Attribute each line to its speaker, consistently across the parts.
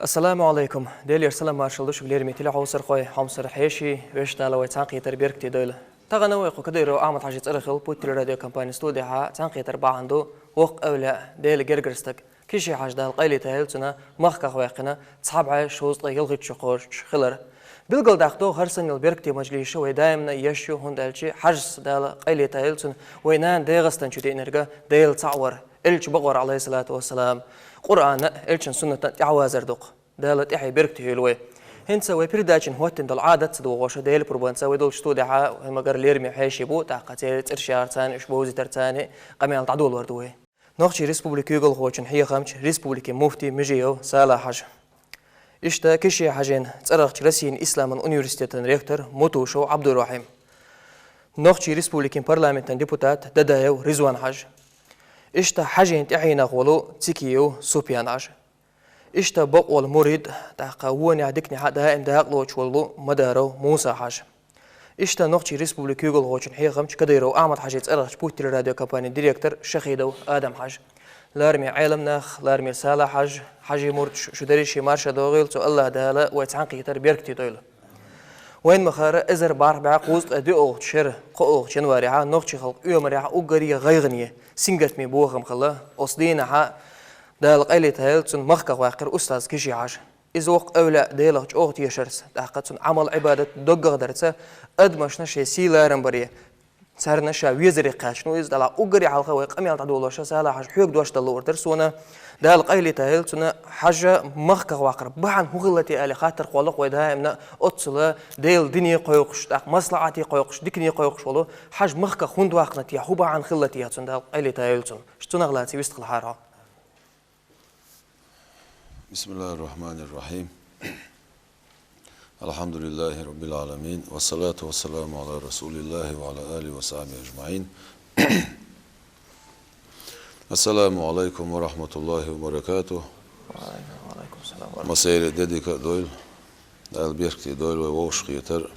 Speaker 1: السلام عليكم. ديل يرسل مارشال شغلير ميتيلا حوسر خوي حمصر حيشي ويش تالا ويتسانقي تربيرك تدول تغنى ويقو كديرو أعمل حاجة ترخل بوتيل راديو كامباني ستوديو ها تسانقي تربع عنده وق أولا ديل جرجرستك كيشي حاجة دال قيلي تهيلتنا مخكا خويقنا تصحاب عايش شوز يلغي شقور خلر بالقل داخدو هرسن البركتي مجليش ودايمنا يشو هندالشي حجز دال قيلي تهيلتن وينان ديغستن شو دينرجا ديل تعور إلش بقور عليه الصلاة والسلام قرآن إلشن سنة تعوازر دوق دالت إحي بركتي هلوي هنسا ويبرداچن هوتن دل عادت سدو وش ديل بربانسا ودول شتودعا مگر ليرمي حيشيبو طاقتي ترشيار تاني اشبوزي ترتاني قميال تعدول وردوي نوخشي ريسبوبليكي يقل خوچن هي خمش ريسبوبليكي مفتي مجيو سالا حاج إشتا كشي حاجين تسرخ رسين إسلام أونيورسيتيتن ريكتور موتوشو عبد الرحيم نوخشي ريسبوبليكي بارلمنتن ديبوتات ددايو رزوان حاج إشتا حاجين تعينا غولو تسيكيو سوبيان حاج إشتا بقول مريد تاقاوني عدكني حدا إن داقلو تشولو مدارو موسى حاج إشتا نوخشي ريسبوبليكي يقول خوچن هي خمش كديرو أعمد حاجة تسرخ بوتي راديو كامباني ديريكتور شخيدو آدم حاج لارمي عالم ناخ لارمي سالة حاج حاجي مرد شو داريشي مارشا دوغيل تو الله دالا ويتعنقي تربيركتي دويل وين مخارة إزر باربع قوز أدي أوغت شر قوغ جنواريها نوخشي خلق يومريها أوغريا غيغنية سنجت مي بوغم خلا أصدينها دال قيلي تهيلتون مخكا واقر أستاذ كيشي عاش إذا وق أولا ديلغ أوغت يشرس تاقتون عمل عبادة دوغ درسة أدمش نشي سيلارن بريه صار نشا ويزري قاشنو إذا دلا أوغري على الخوي قميال تعدول شا سالا حاج حيوك دوش دلور درسونا دال قيلي تهيلتون حاجة مخكا واقر بحن هغلتي آلي خاطر قولق ودائمنا أتصلا ديل دنيا قيوقش تاق مصلحتي قيوقش دكني قيوقش ولو حاج مخكا خوند واقنتي حوبا عن خلتي هاتون دال قيلي تهيلتون شتون أغلاتي ويستقل حارها
Speaker 2: بسم الله الرحمن الرحيم الحمد لله رب العالمين والصلاة والسلام على رسول الله وعلى آله وصحبه أجمعين السلام عليكم ورحمة الله وبركاته
Speaker 1: وعليكم السلام ورحمة الله
Speaker 2: مسير ديديكا دويل دال بيركتي دويل ووش خيتر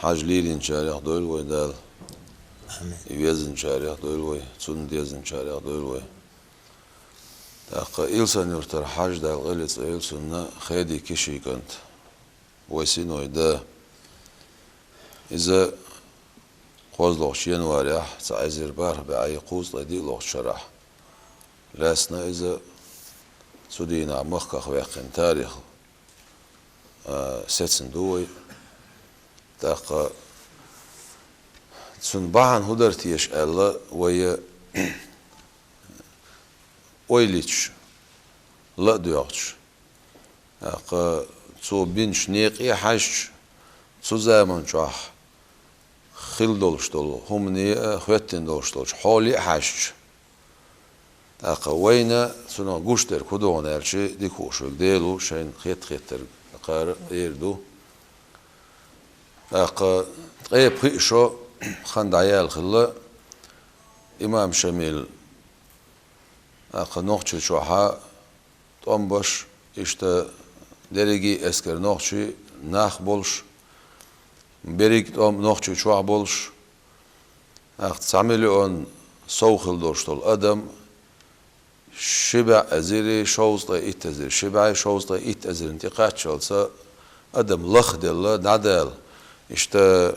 Speaker 2: حاج ليلين شارع دويل ودال يوزن شارع دويل وتسون ديزن شارع دويل تاقا إلسان يرتر حاج دال غلط إلسان خيدي كشي كنت ويسينو إذا قوز لغش ينواريح تعزير بار بعي قوز لدي لغش شرح لاسنا إذا سودينا مخكا خواقين تاريخ ستسن دوي تاقا تسن باعن هدرتيش ألا ويا ويليتش لا دوغش تاقا تو بينش نيقي حاج تو زمان جاح خيل دولش دول همني خوتين دولش دولش حالي حاج تاقا وينا سنا گوشتر كدون ارشي ديكوشو ديلو شين خيتر قار يردو تاقا تقيب شو خند عيال خلا إمام شميل تاقا نوخشي شوحا تنبش إشتا درجي اسكر نوخشي ناخ بولش بريك نوخشي شوح بولش اخت تعملي اون سوخل دوشتول ادم شبع ازيري شوزطا اتزير شبع شوزطا اتزير انتقاد شولسا ادم لخدل نادل اشتا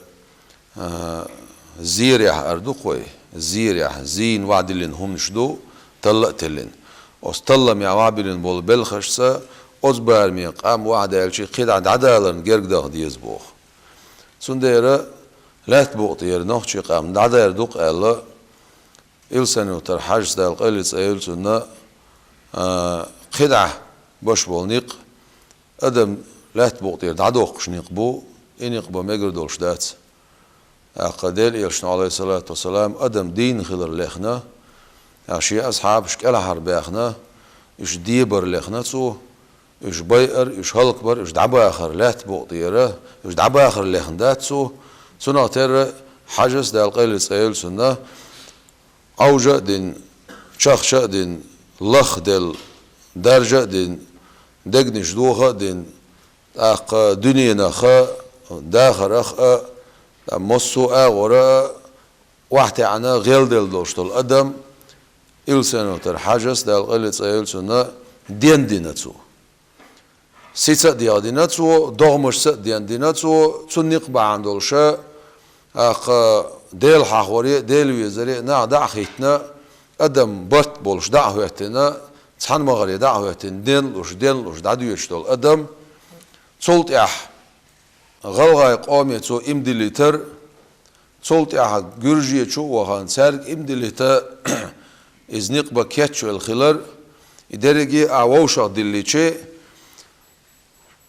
Speaker 2: زيريح اردوقوي زيريح زين وعدلين هم نشدو طلقتلين استلم يا وعبلين بول بلخشسا أزبار مي قام واحد يلشي قيد عند عدالن جرق ده ديز بوخ سنديرة لا تبوقتير نوخشي قام عدال دوق ألا إلسانو ترحاج دال قلت إلسنا قدعة باش بولنيق أدم لا تبوقتير عدوقش نيقبو إن يقبو ميقر دولش دات قديل إلشنا عليه الصلاة والسلام أدم دين خلر لخنا عشي أصحاب شكال حرباخنا إش ديبر لخنا سو إيش باير إيش هالكبر إيش دعبا آخر لا تبوقتيره إيش دعبا آخر اللي خنداتسو سنة ترى حاجز دال قيل سائل سنة أوجا دين شخشة دين لخ دل درجة دين دقنش دوخة دين أق دنيا نخا داخر أخ مصو أغورا واحد عنا غير دل دوشتل أدم إلسانو تر حاجز دال قيل سائل سنة دين دينتسو سيتsa دياديناتو دغمش ديانديناتو تنق بعندولشا ديل حاوري ديل ويزري نا دعخيتنا ادم برت بولش دعوتنا تحن مغري دعوتن دين لوش دعديوشتول ادم صوت اح غلغاي قومي تو امدليتر صوت اح جورجي تشو وهان سرق امدليتا ازنق بكيتشو الخلر يدرجي اووشا دليتشي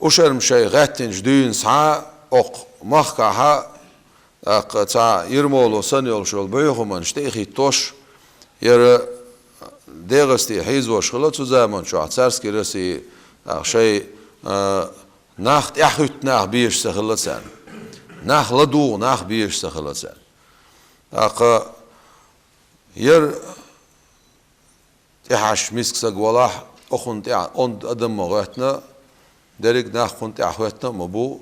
Speaker 2: وشرم شي غاتن جدين ساعة اق مخكها اق تا يرمولو سنيول شول بيخمن شتيخي توش ير دغستي حيزو شغلت زمان شو عتسرسكي رسي شي ناخت احوت ناخ بيش سخلتسان ناخ لدو ناخ بيش سخلتسان اق ير تحش مسك سقولاح اخنت اون ادم مغتنا درك ناخ كنت احوتنا مبو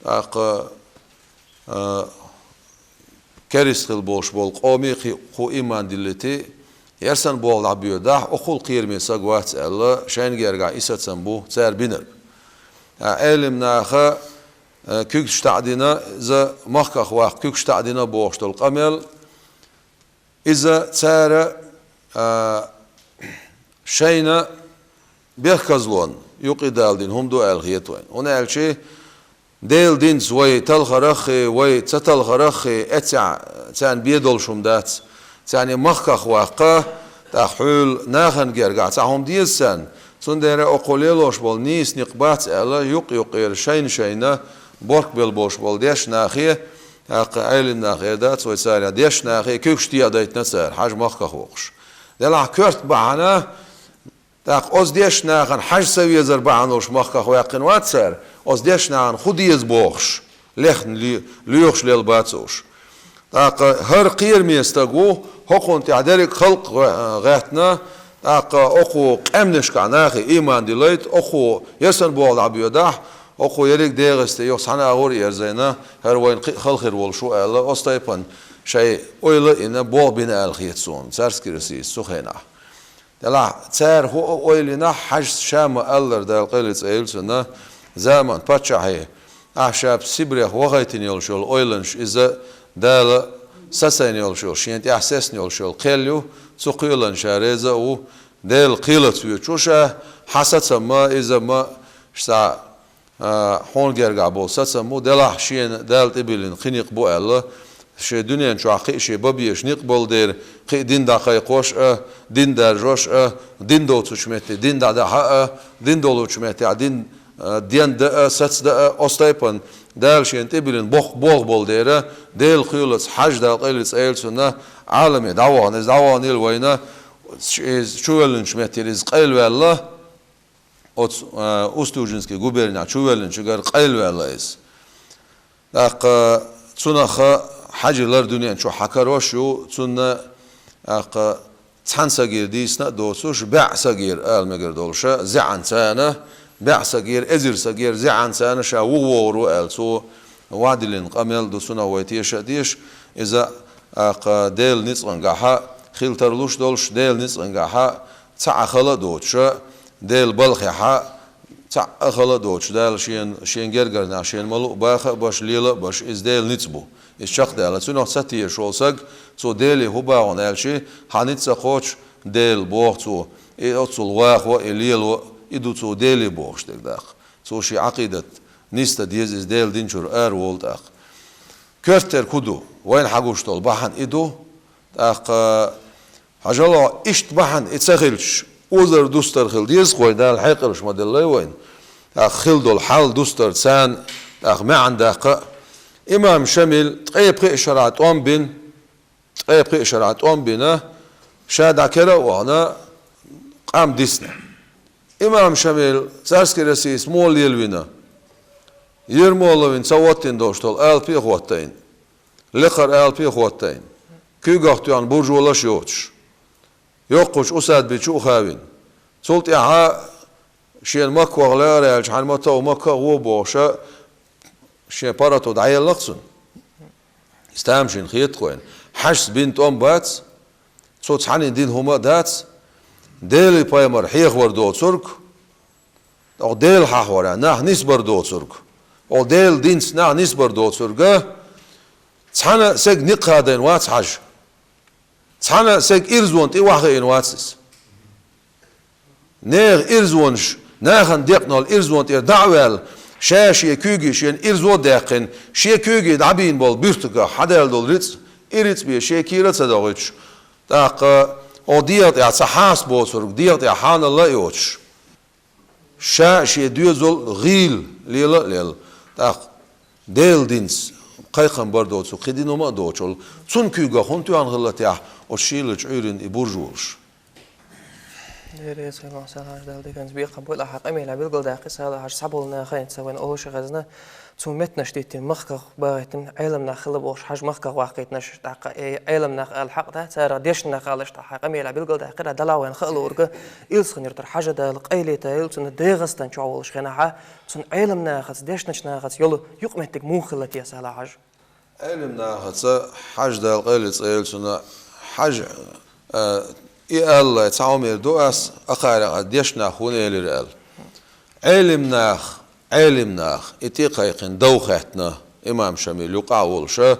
Speaker 2: اق كريسخل بوش بول قومي خو ايمان دلتي يرسن بول عبيو داح اخول قيرمي سقوات الله شين جرجع اساتسن بو تسار بينر علم ناخا كوكش تعدينا اذا مخخ واق كوكش تعدينا بوشت القمل اذا تسار شينا بيخكزلون يقيدال دين هم دو الغيتوين هنا الشيء ديل دين زوي تلخرخي وي تتلخرخي اتع تان بيدل شمدات تاني مخخ واقا تحول ناخن جرجع تاهم ديسن سندره اقوليلوش بول نيس نقبات الا يقير شينا بورك بالبوش بول ديش ناخي عيل ناخي دات وي ساري ديش ناخي كوكشتي اديت نسر حاج مخخ وقش دلا كرت بعنا تاق اوز ديش ناخن حاج سوي زر بعنوش مخخ ويقن واتسر اوز ديش ناخن خوديز بوخش لخن ليوخش للباتوش تاق هر قير ميستقو حقون تعدرك خلق غاتنا تاق اخو قمنش كعناخي ايمان ديليت اخو يسن بول عبيوداح اخو يريك ديغستي يوس حنا غور يرزينا هر وين خلخير والشو الا استيبن شيء اويل ان بول بين الخيتسون سارسكيرسي سخينا دلا تسار هو اويلنا حج شام الله دال قيلت ايلسنا زمان باتشاهي احشاب سيبريخ وغيتين يولشول اويلنش اذا دال ساسين يولشول شينت احساسن يولشول قيليو سقيلن شاريزا و دال قيلت يوشوشا حسد ما اذا ما شتا هون جرجع بو ساتسمو دلا شين دال تبيلن خنيق بو الله شي دنيا شو عقي شي بابيش نقبل دير قي دين دقايق وش دين در جوش دين دو تشمتي دين دا ها دين دولو تشمتي دين دين دا ساتس دا استيبن دال شي انتبلن بوخ بول دير ديل خيلص حج دا قيلص ايلسنا عالمي دعوان الوينا شوولن تشمتي رزق قيل والله اوستوجنسكي غوبرنا شوولن شغر قيل والله اس داق تسنخ حاجلار دنيا شو حكروشو تسنة اق تحنسجير ديسنا دوسوش بعسجير المجر دولشا زعن سانه بعسجير ازر سجير زعن سانه شا وورو السو وعدلن قمل دوسنا ويتيش ديش اذا اق ديل نصنغها خيلترلوش دولش ديل نصنغها تعخلا دوتشا ديل بلخها تعخلا دوتش دال شين جرجرنا شين ملو باخ باش ليله باش از ديل نصبو الشق ده على سنة ستي شوسق تو ديلي هو باون الشيء هنيت سقوش ديل بوخ تو يوصل واخ وإليل يدو تو ديلي بوخش تقدر تو شي عقيدة نيستا ديز ديل دينشر وولد أخ كرتر كدو وين حقوش طول بحن إدو أخ حجلا إشت بحن إتسخلش وزر دوستر خل ديز خوي ده الحقرش ما دلله وين أخ خل دول حال دوستر سان أخ ما عنده إمام شمل تقيب إشارات أم بنا شاد عكرا وأنا قام ديسنا إمام شمل سارسكي رسيس مول يلوينا يرمولوين سواتين دوشتول ألبي خواتين لقر ألبي خواتين كيغاختيان برجولا شيوتش يوقش أساد بيشو خاوين سولت إعها شين مكوا غلاري الجحان متا ومكا غوبوشا شيء باراتو دعية لقصن استامشين خيط خوين حش بنت أم باتس صوت حنين دين هما داتس ديلي بايمر حيخ وردو ترك او ديل حاورا نح نسبر دوتسرق او ديل دينس نح نسبر دوتسرق تحنا سيق نقادين واتس حج تحنا سيق إرزوانت إواخين واتسس نيغ إرزوانش ناخن ديقنال إرزوانت دعوال شاشي كوغي شين إرزو داقن شي كوغي دعبين بول بيرتقا حدال دول ريتس إريتس بي شي كيرت سداغيتش داق او ديات يا صحاس بوتسرق ديات يا حان الله يوتش شاشي دوزول غيل ليل داق ديل دينس قايقن بردوتسو قدينو ما دوتشول تون كوغا خونتو انغلت يا او شيلج عيرن إبورجوش
Speaker 1: دريس ما سهل دال كان بيق قبول حق اميل عبيل قل داقي سهل حش صبولنا خاين سوين اوش غزنا تو متنا شتيتين مخك باغتن علمنا خلب اوش حاج مخك واقيتناش داق علمنا الحق ده ترى ديشنا قالش حق اميل عبيل قل داقي دلاوين خلورك إلس خنيرتر حاجه دال قيليتا يلسن ديغستان تشاولش خناها تون علمنا خص ديشنا خص يلو يقمتك مو خلت يا سهل حاج
Speaker 2: علمنا خص حاج دال قيلت يلسن حاج إي الله تعامل دوس أقارع ديشنا خون إلى علمناخ إتيقايقن دوختنا إمام شميل يقاول شا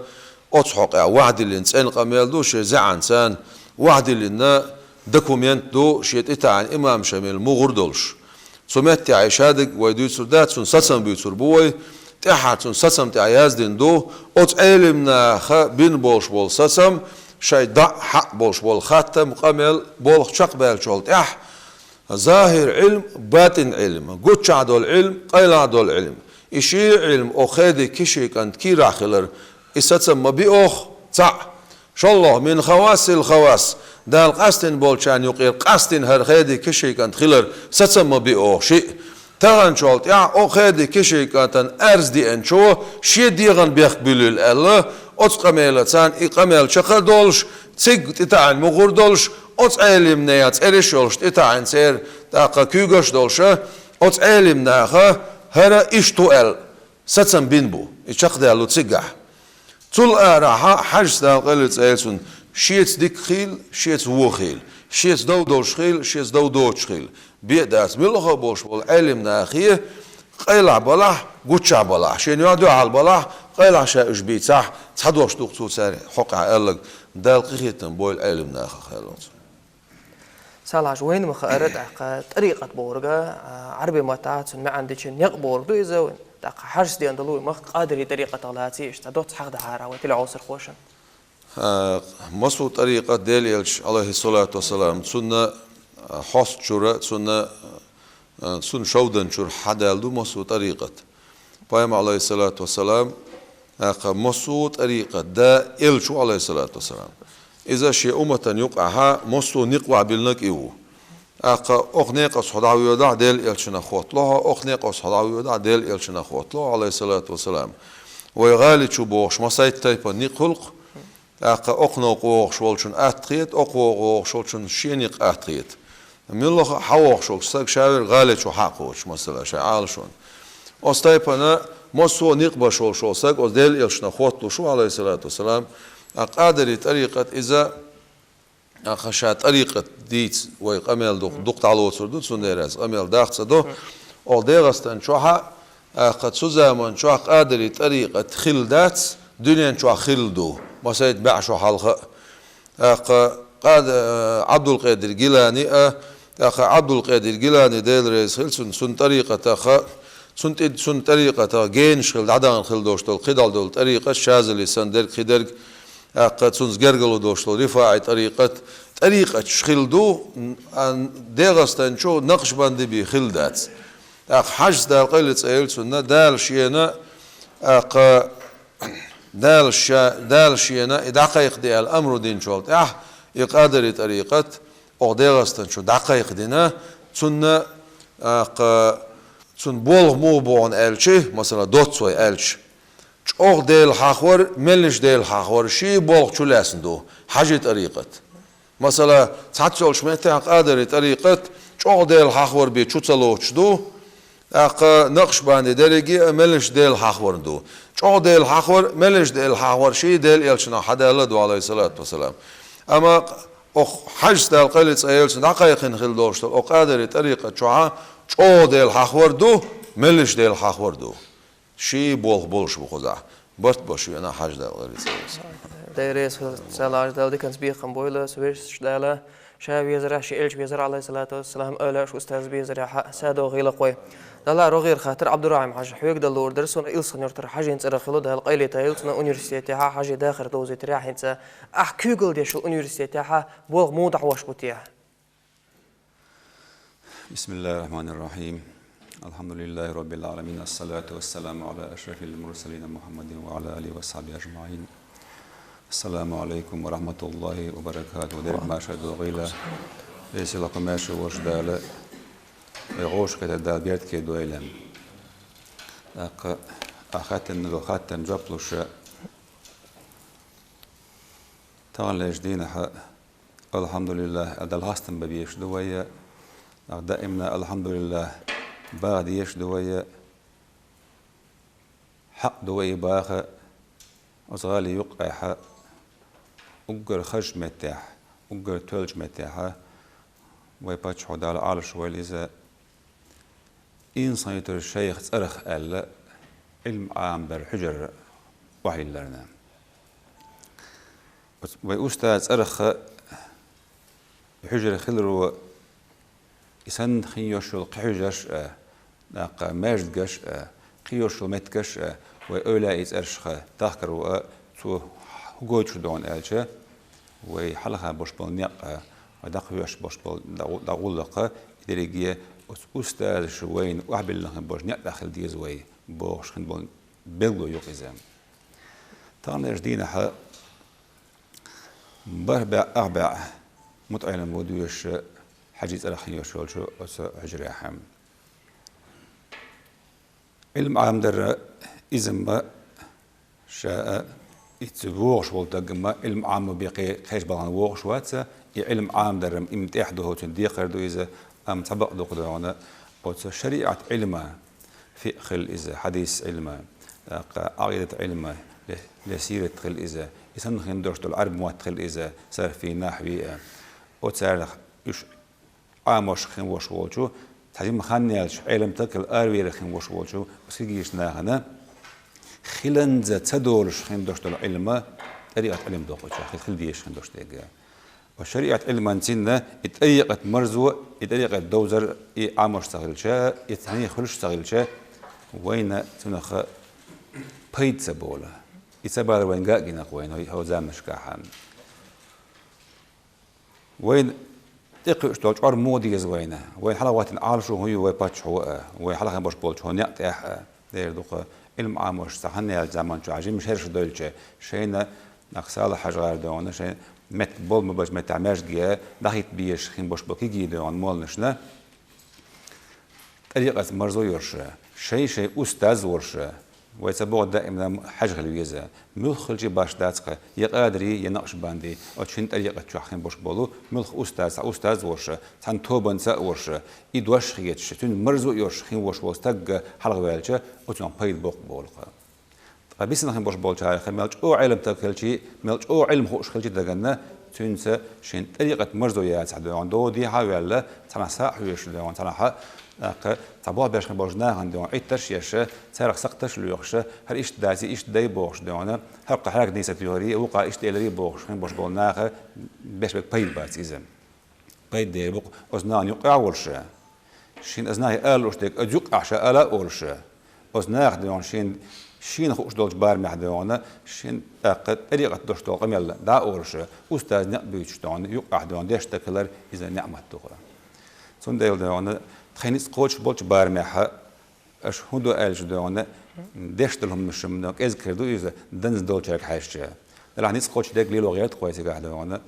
Speaker 2: أتصحق وعد الإنسان قميل دو شي زعنسان وعد لنا دوكومنت دو شيت إتعان إمام شميل مغردولش سمعت عيشادك ويدو سردات سن سسم بيتر بوي تحت سن سسم تعيازدين دو أت علمناخ بين بولش بول سسم شاي ضع حق بولش بول خاتم قمل بول شق بالشولت ظاهر علم باطن علم قد عدول علم قيل عدول علم إشي علم أخذ كشي كانت كي راخلر إستسمى بأخ صع شاء الله من خواص الخواص دال قاستن بولشان يقير قاستن هر خيدي كشي كانت خلر ستسمى بأخ شيء تغن شولت أخذ كشي كانت أرز دي أنشو شي ديغن بيقبلوا الله أتقميل تان إقميل شخر دولش تيج تتعن مغور دولش أت علم نيات إريشولش تتعن سير تاقا كيوغش دولشة أت علم ناخا هرا إشتوال ستسم بينبو إشاق دالو تسيقح تول آراحا حاج دال قلت أيلسون شيت ديك خيل شيت وو خيل شيت دو دوش خيل شيت دو دوش خيل بيدات ملغا بوش بول علم ناخيه قيلع بلاح قوتشع بلاح شين يعدو على البلاح قيلع شا إشبيت صح تحدوش دوقتو ساري حقع قالك دال قيتن بول علم ناخا خيلوت
Speaker 1: سالعج وين مخارج طريقة بورجا عربي ما تعرف ما عندك نقبور دو يزون دق حرس دي اندلو مخ قادري طريقة طلعتي اشتدوت حق دهارة وتلع عصر خوشن
Speaker 2: مصو طريقة ديليلش عليه الصلاة والسلام سنة حص شورة سنة سن شودن شور حدالدو مصو طريقة بايم عليه الصلاة والسلام مصو طريقة دا إلشو عليه الصلاة والسلام إذا شيء أمة يقعها مصو نقوع بالنك إيوه أخنيق صحراوي ودع ديل إلشنا خوتلها أخنيق صحراوي ودع ديل إلشنا خوتلها عليه الصلاة والسلام ويغالي شو بوش مسايت تايبا نقلق أخنوق ووخش والشن أتقيت أقوق ووخش والشن شينيق أتقيت من الله حوخش وكساك شاور غالي شو حقوش مثلا شعال شون أستايبنا مصو نقبا شو ساك وديل إلشنا خوتلو شو عليه الصلاة والسلام أقادر طريقة إذا أخشى طريقة ديت ويقمل دقت على وصردو سندرس قمل داخت صدو أو ديغستن شوها قد سوزمان شوها قادر طريقة خلدات دنيا شوها خلدو ما سيد باع شو حلقة قاد عبد القادر جيلاني عبد القادر جيلاني ديل رئيس خل سن طريقة سن طريقة جينش خل عدان خلدوش دول قدال دول طريقة شاذلي سندر خدرج قد سنز جرجلو دوشلو رفاعي طريقة شخلدو ديغستان شو نقش باندي بي خلدات حاج دال قيلت ايلسون دال شينا دال شينا دقائق دي الامر دين شولت يقادر طريقة او ديغستان شو دقائق دينا سن سن بولغ مو بون الشي مثلا دوتسوي الش أو ديل حاخور ملش ديل حاخور شيء بولق شو لاسندو حاجة طريقة مثلا تعطيل شميتها قادر طريقة أو ديل حاخور بيشوتلوش دو نقش باندي درجي ملش ديل حاخور دو أو ديل حاخور ملش ديل حاخور شيء ديل يلشنا حدا الله عليه الصلاة والسلام أما أخ حاج ديل قلت أيلسن دقائق خل دوشتو أو قادر طريقة شوها او ديل حخوردو ملش ديل حخوردو شي بولش بخوزا برت باشو انا حاج دا
Speaker 1: دايريس سلاج دا ديكنس بيخم بويلا سويش دالا شاوي يزرع شي إلش بيزرع عليه الصلاة والسلام أولا شو أستاذ بيزرع سادو غيلا قوي دالا روغير خاطر عبد الرحيم حاج حويك دلور درسون إلسن يرتر حاجة ينتر خلو ده القيلة تايلسنا أونيورسيتيها حاجة داخل دوزي تريح ينتا أحكيقل دي شو أونيورسيتيها بوغ موضع واش بوتيها.
Speaker 3: بسم الله الرحمن الرحيم. الحمد لله رب العالمين، الصلاة والسلام على أشرف المرسلين محمد وعلى آله وصحبه أجمعين. السلام عليكم ورحمة الله وبركاته. درب ما شهدوا غيلا ليس لكم ما شوش دالة غوش كده دال بيرد كده إلهم أخاتن جبلوش تعالى جدينا الحمد لله أدل هاستن ببيش دوية دائما الحمد لله بعد يش دوية حق دوية باخة أصغالي يقع حق أجر خش متاح أجر تلج متاحة ويباتش حدال على شوال إذا إنسان يتر الشيخ تأرخ ألا علم عام بالحجر وحي لنا وأستاذ تأرخ بحجر خلرو إسان خيوشل قحجش ناقا ماجدش قيوشل متكش وأولا إتأرشخ تاكرو تو هجوش دون ألشة وحلقة بشبل نيق ودقيوش بشبل دغولق إدريجية أستاذ شوين وحبل لهم بوش نيق داخل ديزوي بوش خنبون بلو يقزم تانا جدينا بربع أربع متعلم ودوش حجيز الأخير شو هجري حم علم عام در إزم شاء يتبوغش والتجمع علم عام بيقي خيش بلان ووغش واتسا علم عام در امتاح دو تنديق دو إذا أم طبق دو قدرانا واتسا شريعة علم فقه إذا حديث علم عقيدة علم لسيرة خل إذا يسن خندوش دول عرب موات خل إذا صار في نحوي وتسار يش عاموش خن وش وجو تحجم خانيالش علم تكل أروي خن وش وجو بس يجيش ناهنا خلن ذا تدولش خن دوش دول علم طريقة علم دوقش خل ديش خن دوش تيجا وشريعة علم نتينا طريقة مرزو طريقة دوزر عاموش تغلشة يتعني خلش تغلشة وين تنخ بيت سبولا يسبال وين جاكينا وين هو زامش كحن وين تقيش دول شعر مودي زوينه وين حلوات العالشو هو ويباتش هو وين حلقة باش بولش هو نقطع دير دوق علم عاموش صحني الزمان شو عجيب مش هرش دولشة شينا نقصال حجار دون شين مت بول مباش متعماش جيا دخيت بيش خين باش بوكي جي دون مول نشنا طريقة مرزو يرشة شيء أستاذ ورشة ويتبع دائما حاجة الويزة ملخ الجي باش داتك يقادري يناقش باندي أو تشين طريقة تشوحين باش بولو ملخ أستاذ ورشة تان توبن سا ورشة إدواش خيتش تون مرزو يرش خين وش وستق حلقة والجة أو تون بيد بوق بولقة بس نخين باش بولشة خملج أو علم تاكلشي ملج أو علم خوش خلجي دقنا تونسا شين طريقة مرزو يات عندو دو دي حاول تنا سا حويش دون تنا تبع باش خبرنا عندهم عيتش يشه سرق سقتش ليخشه هل إيش دازي إيش داي بوش دونه هل قحرك ديسة تيوري وقع إيش ديلري بوش خن بوش بولناخ باش بك بايد بات إذا بايد دير بق أزنان يقع ورشه شين أزناه قال وشتك أجوك عشاء ألا ورشه أزناخ دون شين خوش دولج بار محدونه شين طريقة دوش دول قميل دا ورشه أستاذ نقبيش دون يقع دون ديش تكلر إذا نعمة تقرأ سنديل دون خينيس قوش بولش بارمحة أش هندو ألش دونه دشتلهم مش منك أذكر دو إذا دنز دول شرك حاشة لا خينيس قوش دك ليلو غيرت كويس قاعد دونه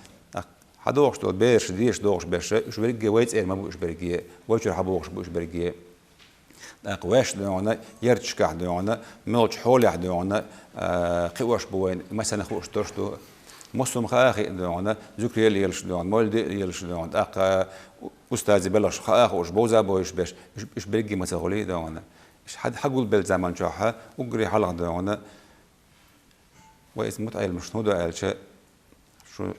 Speaker 3: حدوش دول بيرش ديش دوش بيرش إيش بريجي ويت ما بوش بريجي ويشر حبوش بوش بريجي قواش دونه يرتش قاعد دونه ملش حول دونه قواش بوين مثلا خوش ترشتو مسلم خاخي دونه ذكري اللي يلش دون مولد يلش دون أستاذي بلش خاخ وش بوزا بوش باش إيش بريجي مسؤولي دونه إيش حد حقول بالزمان شاحة وقري حلق دونه وإذا متعيل مش نودا قال شيء شو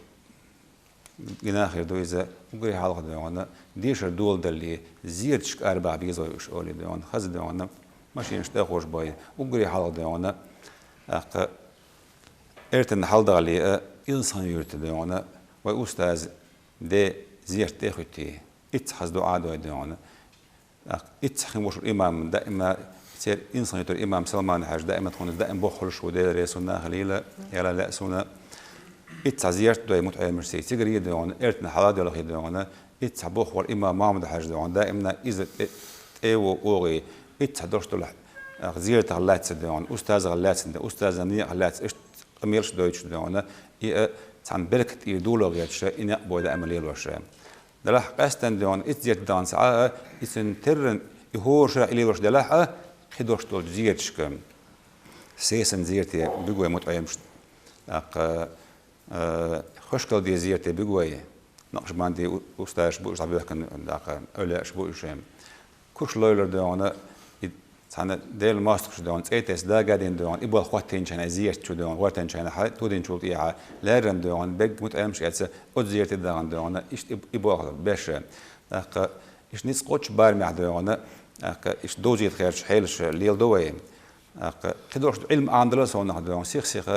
Speaker 3: جناخير دو إذا وقري حلقة دونا ديشر دول دلي زيرتشك أربع بيزوي وش أولي دونا خز دونا ماشي نشتاق وش باي وقري حلقة دونا أق إرتن حال دالي إنسان يرت دونا وأستاذ ده زيرت تأخذتي إتحز دعاء دونا إتحم وش الإمام دائما سير إنسان يتر الإمام سلمان حاج دائما تكون دائما بخل شو ده رسولنا خليلا يلا لا سونا إتزيرت دوي متعة مرسي تجري دونا إرتنا حلاد ولا خي دونا إتبخ والإمام محمد حاج دونا دائما إذا أو أوغي إتحدرش دولح زيرت غلات دونا أستاذ غلات أستاذ مني غلات إيش أميرش دويتش دونا إيه عن بركة يدوله غيرش إن أبو ده أمليل وشام دلح قاستن دونا إتزيرت دان ساعة إسنترن يهورش إلي وش دلح خدوش دول زيرتش كم سيسن زيرتي بقوي متعة مش خشكل دي زيرتي بقوي نقش باندي أستاذ بوش عبيه كان داق أولاش بوشام كوش لويلر دونا تانا ديل ماستر دون تيتس دا قاعدين دون يبغى خواتين كان زيرت شو دون واتين كان حد تودين شو تيها لارن دون بق متأمش كاتس أزيرت دون دون إيش يبغى باش داق إيش نيس قطش بارمع دون داق إيش دوزيت خير حيلش ليل دوين داق خدوش علم أندلس هون دون سيخ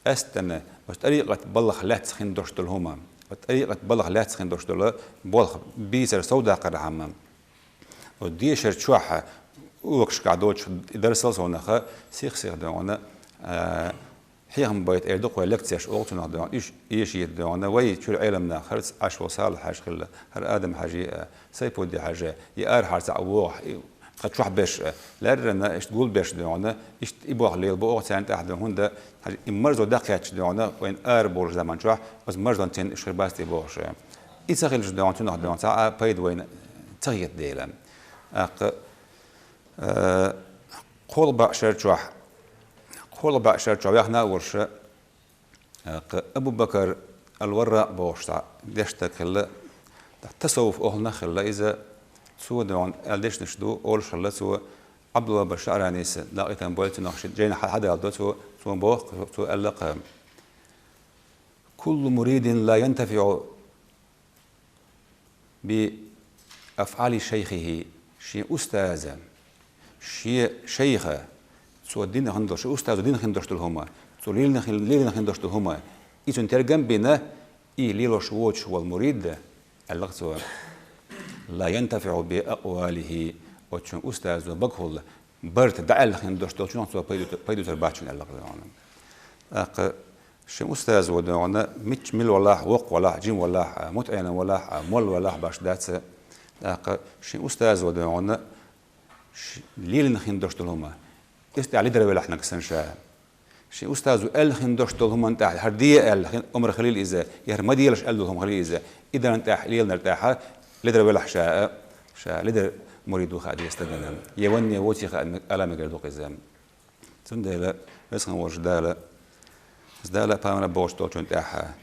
Speaker 3: أستنى بطريقة بلغ لا تسخن دوشتل هما بطريقة بلغ لا تسخن دوشتل بلغ بيسر سودا قرحمم وديشر شوحة وكش قعدوش درسل صونخه سيخ دونا حيهم بيت اردق ولكتش اوتنا دون ايش يدونا وي شو علمنا خرص عش وصال حاج خل هر ادم حاجي سيبودي حاجه يار حرص اوح قد شو باش لرنا ايش تقول باش دونا ايش يبغى ليل بو انت احد هوندا مرزو دقيقه دونا وين ار بور زمان شو بس مرزو تن شرباستي بوش يتسخل دونا تنه ساعه بايد وين تغيت ديلم قول باشر شوح قول باشر شوح يحنا ورش أبو بكر الوراء بوشتا دشتا كلا تصوف أهلنا خلا إذا سو دون ألدش نشدو أول شلا سو عبد الله بشار نيس لا إتن بولت نخش جينا حدا يعدو سو بوخ سو ألق كل مريد لا ينتفع بأفعال شيخه شيء أستاذا شيء شيخة سو الدين خندوش أستاذ الدين خندوش تلهما سو ليلنا خندوش تلهما إذن ترجم بنا ليلوش ووتش والمريد اللغة لا ينتفع بأقواله وتشون أستاذ وبقول برت دعال خندوش تلشون سو بيدو ترباتشون اللغة شيء أستاذ ودعونا مش مل ولا وق ولا جيم ولا متعين ولا مول ولا باش داتس شيء أستاذ ودعونا ليل نخين دوشتلهما استعلي درب لحنا كسنشا شيء أستاذ ال خين دوشتلهما انت هردية ال عمر خليل إذا يهرمدي يلش قلبهم خليل إذا إذا انت ليل نرتاح لدرب لحشا شا لدر مريدو خادي يستدلم يوني ووتي خاد ألم يقدو قزام تندلا بس خنوش دالا زدالا بامنا بوشتو تنتاحا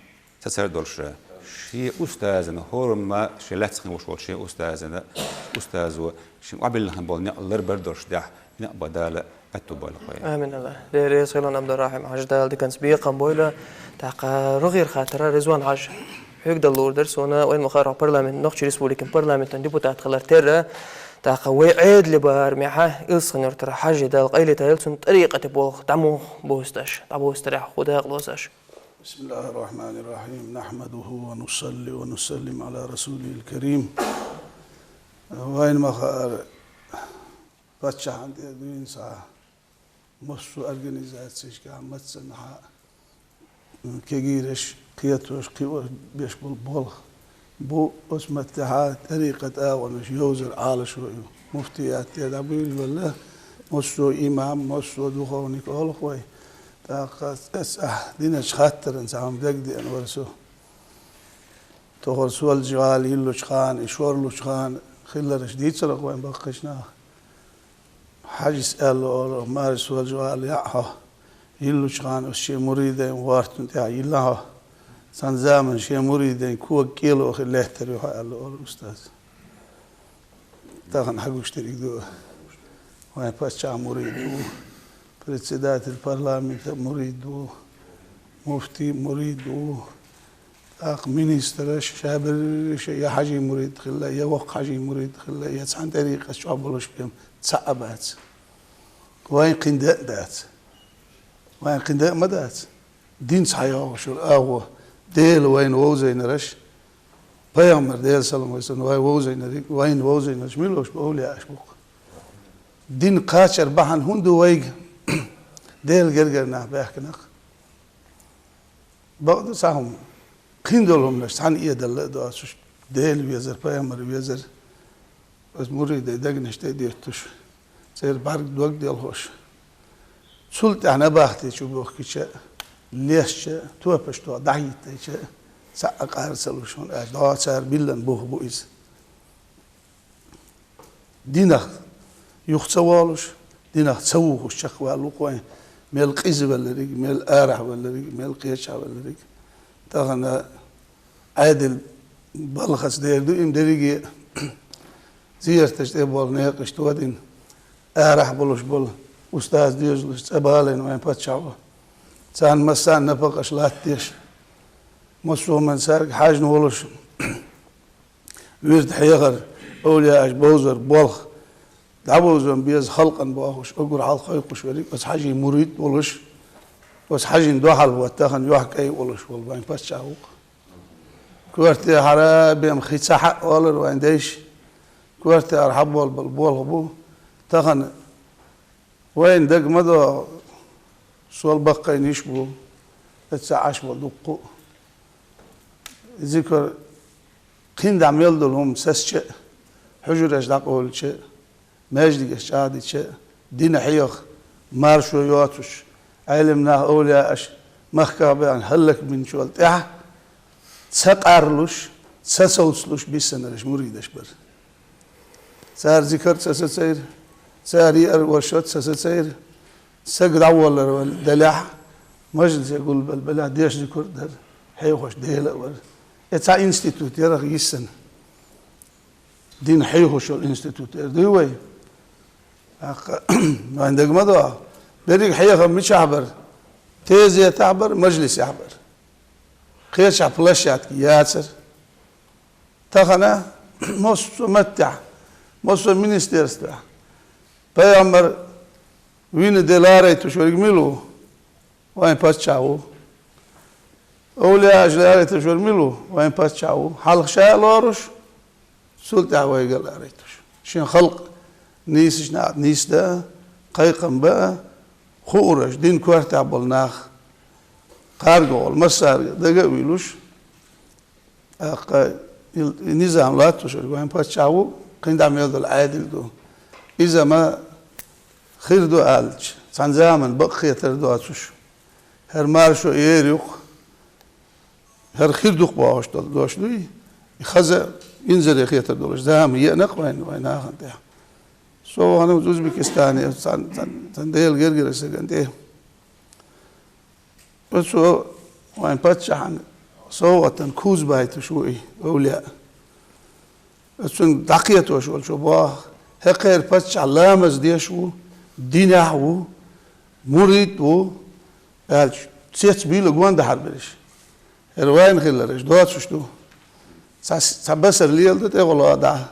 Speaker 3: تسر دولشا شيء أستاذنا هورما شيء لا تسخن وش شيء أستاذنا أستاذ شيء قبل نحن بقول نقدر بردوش ده نقبضاله أتوب على
Speaker 1: آمين الله دير سيلون عبد الرحيم حاج دال دي كان سبيق قنبويلة تاقا رغير خاطرة رزوان حاج هيك دلور درسونا وين مخارع برلمان نقش ريسبوليكن برلمان ديبوتات خلال تيرا تاقا وعيد لبار معها إلسن يرترى حاج دال قيلة إلسن طريقة بوغ دعمو بوستاش دعمو استريح خدا غلوساش
Speaker 4: بسم الله الرحمن الرحيم نحمده ونصلي ونسلم على رسوله الكريم وين مخار بچه عندي دوين ساعة مصر أرجنيزاتش كعمت سنها كجيرش قيتوش قيوش بيش بالبول بو اسم اتحاد طريقة مش يوزر على شو مفتيات تدابيل ولا مصر إمام مصر دخوني كل خوي تاقت دينش خاطر انسان دقدي ان ورسو تغرسو الجغال يلوش خان اشور لوش خان خلرش ديت سرق وين بقشنا حاجس قال مارس والجغال يعها يلوش خان الشيء مريدين وارتن تاع يلها سان زامن شيء مريدين كو كيلو خليه تروح قال له الاستاذ تاخن حقو اشترك دو وين باتشا مريد بريسيدات البرلمان مريد مفتي مريد أق مينيسترش شابرش يا حاجي مريد خلا يا وق حاجي مريد خلا يا تسعن طريقة شعب بلوش بيهم تصعبات وين قنداء دات وين قنداء ما دات دين صحيح شو الأقوى ديل وين ووزين رش بيامر ديل سلام ويسن وين ووزين رش ملوش بقول يا أشبوق دين قاشر بحن هندو ويج ديل جرجرنا بيحكناق بعض ساهم قندلهم نش عن إيد الله دعاش ديل بيزر بيامر بيزر بس مريد يدقنش تديرتش سير بارك دوق ديال هوش سلت أنا باختي شو بوخكش ليش تو بشتو دعيت إيش سأق أرسلوا شون أجداد سير بيلن بوه بويز دينك يخسوالش دينك تسوه الشخوى لقوين ميل قيز ولا ريج ميل آرح ولا ريج ميل قيش ولا ريج تغنى عادل بالخص دير دو إم دريجي زيرتش تبغى ناقش توادين آرح بلوش بول أستاذ ديجلش تبالين وين بتشعوا سان مسان نفقش لاتيش مسو من سارق حاج نولش ويرد حيغر أولياء بوزر بولخ دعوزن بيز خلقا باهوش أقول على خيقش وريك بس حاجي مريد ولش بس حاجي ندوحل واتخن يوحك أي ولش والبين بتشعوا كورتي حراب يم خيتsa حق ولر وين ديش كورتي أرحب والبول هبو تخن وين دق مدى سوال بقى ينشبو تسعاش ودقو ذكر قين دعم يلدلهم سسش حجر أجدق أول شيء ماجد أشعاد شيء دين حيخ مارشو يواتش علمنا أولياء أش مخكابي عن هلك من شوال تح تسقارلوش تسوسلوش بيسنرش مريدش بر سار ذكر تسسير ساري ورشات سسير سجد أول دلع مجلس يقول بالبلع ديش ذكر در حيوش ديلا ور يتسع إنستيتوت يرى يسن دين حيوش الإنستيتوت دوي عندك ماذا بريك حيوه مش عبر تيزي تعبر مجلس يعبر خير شعب فلاشات ياسر تخنا مصر متع مصر مينستيرستع بيامر وين دلاري تشورك ميلو وين باتشاو أولياء أجلاري تشور ميلو وين باتشاو حلق شاء لورش سلطة ويقل أريتش شين خلق نيس جنات نيس ده قيقم بقى خورج دين كوارت عبالناخ قارقو المسار دقا ويلوش نظام لا تشور وين باتشاو قين دعم يدو العادل دو إذا ما خير دو آلج سان زامن بقى دو آتوش هر مارشو إيريوك هر خير دوخ باوش دوش دوي يخزر ينزل يخيتر دولش زام ينق وين آخن تيها سو أنا أوزبكستاني سان ديل غير سجنتيه بس وين باتشان سو وطن كوز بايت شوي أولياء بس دقيقة شو باه هقير باتش علامز ديشو ديناهو مريد و قالش سيت بيلو جوان ده حربش الوين خلرش دوات شو سبسر ليل ده والله ده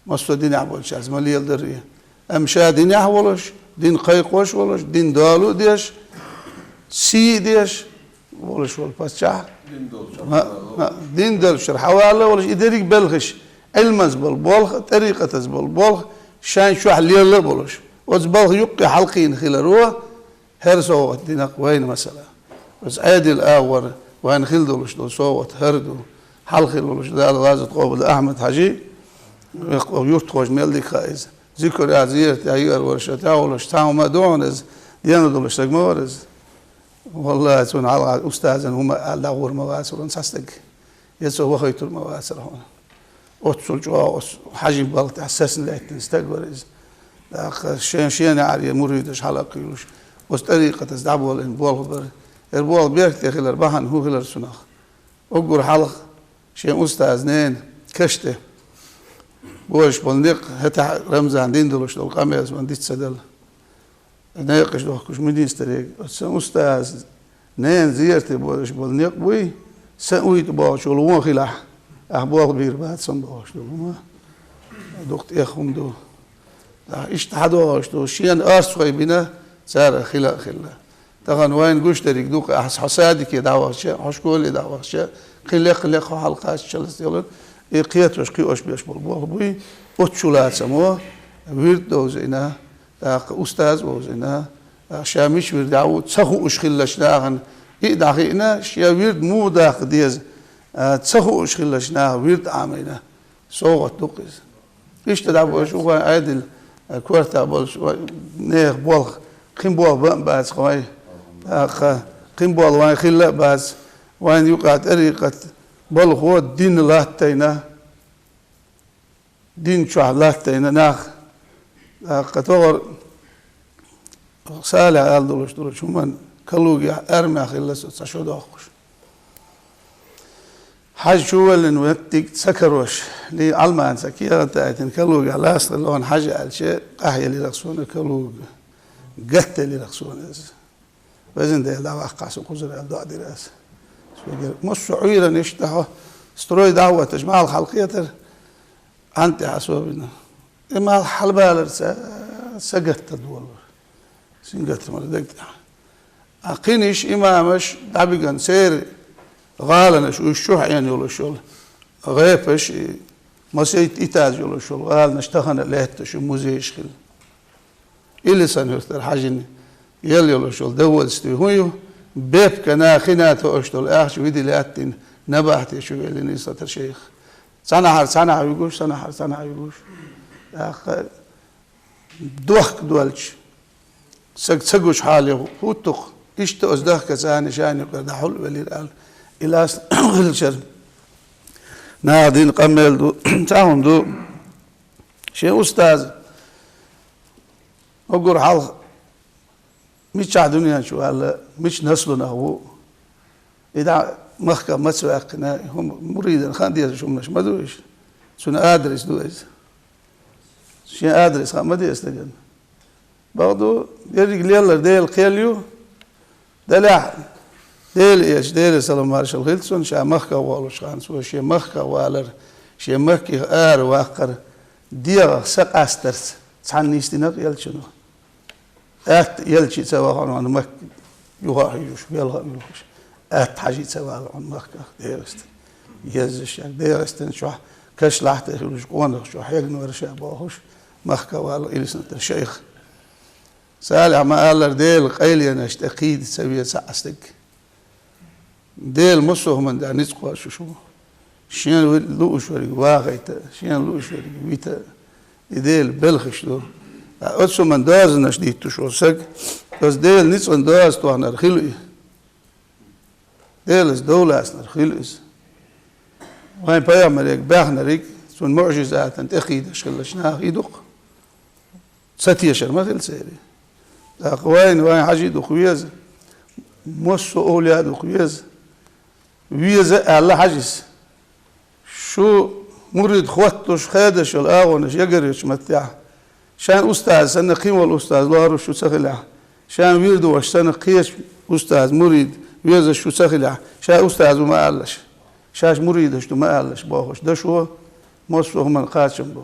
Speaker 4: مستو دين عبولش از مليل دريه امشا دين عبولش دين قيقوش ولش دين دالو ديش سي ديش ولش والباتشا دين دالش حواله ولش يدريك بلغش المز بالبلغ طريقة بالبلغ شان شو حليل بولش وزبلغ يقي حلقين خلروه هرسوت دينك وين مثلا بس عادي الأول وين خلدولش دول صوت هردو حلقي ولش ده غازة قابل أحمد حجي يرتقش ملك خايز ذكر عزير تعير ورشتها ولش تاو ما دونز ديانو دولش تجمورز والله تون على أستاذن هم على غور مواسر ونصدق يسوع وخيت المواسر هون أتصل جوا حجم بلط أساسا لا تستقبل شين عالية مريدش حلقيلوش وطريقة تزدعبوا البول البول بيرتي خلر بحن هو خلر سناخ أقول حلق شين أستاذ نين كشته بوش بلنق هتا رمز عندين دولش دول قاميز من ديت سدل ناقش دوخ كش مدين استريق أستاذ نين زيرتي بوش بلنق بوي سويت باش ولو خلاح أحبوه بير بعد سن باش ما دكت إخهم دو اشتحدوش دو شيان أرسوي بنا صار خلا تغن وين قوش تريك دوك حسادي كي دعوة شيء حشكول دعوة شيء خلا حلقات شلس يلون قياتوش قيوش بيش بالبوه بوي أتشولات سموه ويرد دوزينا أستاذ وزينا شامش ويرد عود تسخو أشخلش ناغن إدعينا شيا ويرد مو داخ ديز تسخو أشخلش ناغ ويرد عامينا صوغة دوكز إيش تدعو شو عادل كورتا بولش نير بولغ قيم بول باز خوي قيم بول وين خلا باز وين يقع طريقة بولغ هو دين لاتينا دين شو لاتينا ناخ قطور سالع ألدولش دولش هم كلوجي أرمي خلا سشو داخش حاج شو اللي نوتك سكروش لي علمان سكيرة تاعتين كلوج على أصل لون حاجة على شيء أحيا اللي رخصونه كلوج قتل اللي رخصونه وزن ده لا واقع سقوزر الدعاء دراس مش عيرا نشتهى استروي دعوة تجمع الخلقية أنت حسوبنا إما الحلبال سجت الدول سنجت مردك أقينش إمامش دعبقا سير غالنا شو الشوح يعني ولا شو غيبش ما سيت إتاج ولا شو غالنا اشتغلنا لهت شو موزيش خل إلي سنهرت حاجني يلي ولا شو دول استويه بيب كنا خنات واشتغل أخش ويدي لاتين نبحت شو اللي نيسات الشيخ سنة يقولش سنة يقولش أخ دوخ دولش سجوش حالي هو تخ إيش تأصدق كسان شان يقدر حل ولي الآن إلى غلشر نادين قمل دو تعهم دو شيء أستاذ أقول حال مش عدنيا شو هلا مش نسلنا هو إذا مخك ما سواقنا هم مريدا خان ديز شو منش ما دوش سنا أدرس دوز شيء أدرس خان ما ديز تجن برضو يرجع ليلا ديل قيليو دلع ديل إيش ديل سلام مارشال هيلسون شا مخك والوش خان سو شيء مخك والر شيء مخك واقر ديا سق أسترس تعنيستنا يلشنو يلشي سوا عن مك يوحيوش يلا يوحش حاجة سوا عن مخك ديرست يزش ديرست شو كش لحت يخرج قوانه شو حيل نورشة باهوش مخك والو إلسنا الشيخ سالع ما قال ديل قيل أنا اشتقيد سوية سعستك ديل مصه من ده نسقوا شو شين لوش وري واقعته شين لوش وري بيته ديل بلخش له أتسو من داز نشديد تشو سك بس ديل نسقن داز تو هنر خلوي ديل اس دولة اسنر خلويس وين بيعملك باخنرك سون معجزات انت أخيد شغلشنا يدق ستيشر ما خل سيري وين حاجة دخويز مصو أولاد دخويز ويزا الله حاجز شو مريد خوتش خادش الآغونش يقريش متاع شان أستاذ سنة قيمة الأستاذ لا أعرف شو سخلع شان ويردو وش سنة قيش أستاذ مريد ويزا شو سخلع شان أستاذ وما قالش شاش مريدش وما قالش باهوش ده شو مصو هم قاتشم بو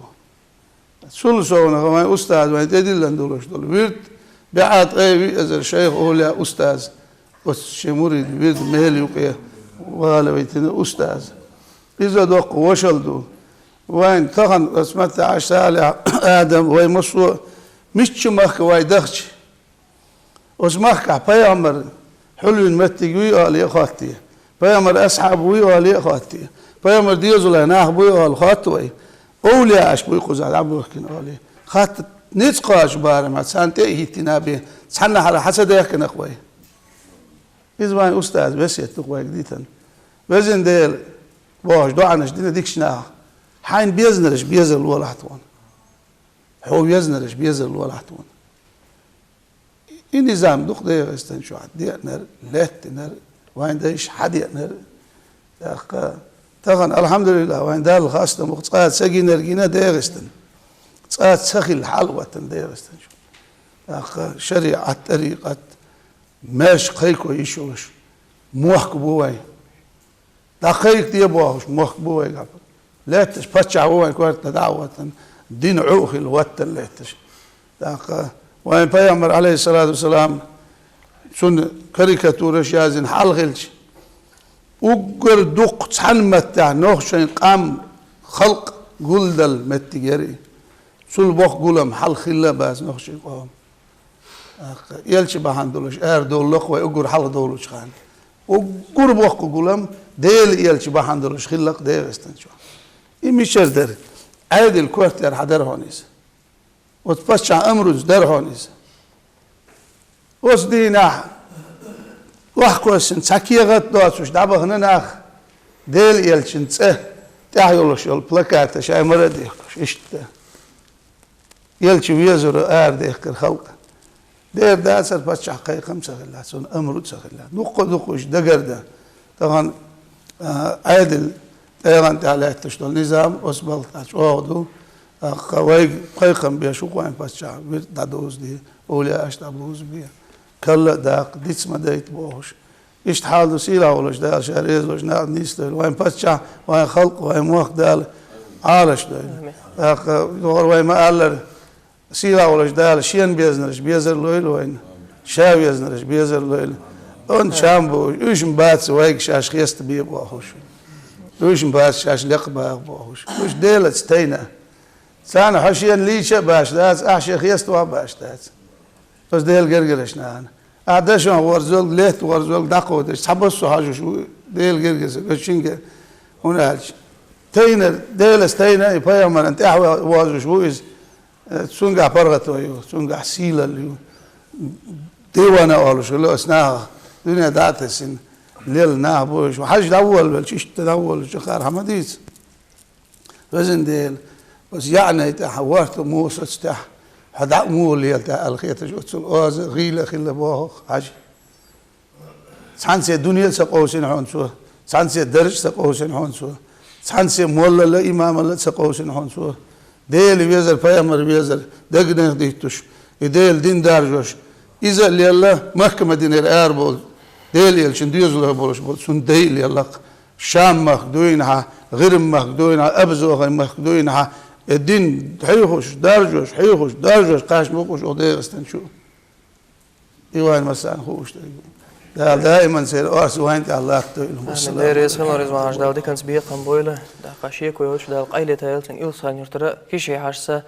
Speaker 4: سلسونا هو أستاذ وين تدل لندولش دول ويرد بعد أي أزر شيخ أولى أستاذ وش مريد ويرد مهلي وقيه وقال بيتنا أستاذ إذا دق وشلدو وين تخن اسمت عشالة آدم وين مصو مش مخ وين دخش وسمخ بيامر حلو متجوي على خاتي بيامر أصحاب وي على خاتي بيامر ديزولا ناخبوي على خاتوي أولي أشبوي قزاد عبوي كن أولي خات نتقاش بار ما سانتي هتنابي سحنا على حسد يكن أخوي إذا وين أستاذ بس يتقوى جديدا وزن ديل واش دعنا جدينا ديكشنا حين بيزنرش بيزل ولا حتون هو بيزنرش بيزل ولا حتون النظام دق ده استنشوا عدي نر لات نر وين دايش حد نر تغن الحمد لله وين ده الخاصة مقصاد سجي نرجينا ده استن صاد سخل حلوة ده استنشوا شريعة طريقة ماش قيكو يشوش موحك بوين دقيق دي بوهش مخبوه قبل لا تشبتش هو كورت دعوة دين عوخ الوقت اللي تش دق وين بيامر عليه الصلاة والسلام سن كاريكاتورة شازن حلغلش وقر دق تحنمت نوخشين قام خلق قلدل متجري سل بوخ قولم حل خلا باس نوخشين قام يلش بحندولش دولق ويقر حل دولش خان وقر بوخ قولم ديل يلش بحندولش خلق ديل استنشوا يمشر در عادي الكورت در حدر هونيس وتفشع امرز در هونيس وس دينا وحكوسن ساكيغت دوتش دابغنا ناخ ديل يلشن تسه تاعيولش يول بلاكات شاي مرد اشت يلش ويزر ديك الخلق دير داسر بس حقي خمسة غلا سن امرد سغلا دقوش دقرده طبعا عادل تيران تعالى تشتغل نظام أصبح تشوهدو قوي قيقم بيشوق وين بتشع بدوز دي أولي أشتبلوز بيه كلا داق ديتس ما ديت بوش إشت حال سيلا ولش دال شاريز وش ناد نيستل وين بتشع وين خلق وين موخ دال عارش دال داق دور وين ما قال سيلا ولش دال شين بيزنرش بيزر لويل وين شاو بيزنرش بيزر لويل أون شامبو إيش مبات ويك شاش خيست بيه بوش دوش باش شاش لقبة بوش دوش ديلة ستينا سانا حشيان ليشة باش داز أحشي خيستوا باش داز بس ديل قرقرش نان أعداشون ورزول ليت ورزول دقو دش حبسوا حاجة شو ديل قرقرش بشينك هناش تينا ديلة ستينا يبايا من أنت أحوى وازو شو إز تسونقع برغتو يو تسونقع سيلة اليو ديوانا والو شو لو أسناها دنيا داتسين ليل نابوش وحاج الأول بالشيش الأول شخار حمديس وزن ديل بس يعني تحورت موسى استح حدا مول ليل تاع الخيط جوتس الأوز غيلة خيلة بوه حاج سانسي الدنيا سقوسين حنسوه سانسي الدرج سقوسين حنسوه سانسي مولا لا إمام لا سقوسين حنسوه ديل بيزر فيامر بيزر دقنا ديتوش يديل دين دارجوش إذا اللي الله محكمة دين الأربول ديل يلشن ديزله بولش بول سن ديل يلاق شام مخدوينها غير مخدوينها أبزوغ مخدوينها الدين حيخش دارجوش قاش موقش ودير استنشو إيوان مسان خوش ده دائما سير أرس وين الله تقولهم
Speaker 1: السلام دير يسمع رزمان عجدا ودي كان سبيق قنبويلة ده قاشيك ويوش ده القايلة تايلتن إلسان يرترى كيشي حارسة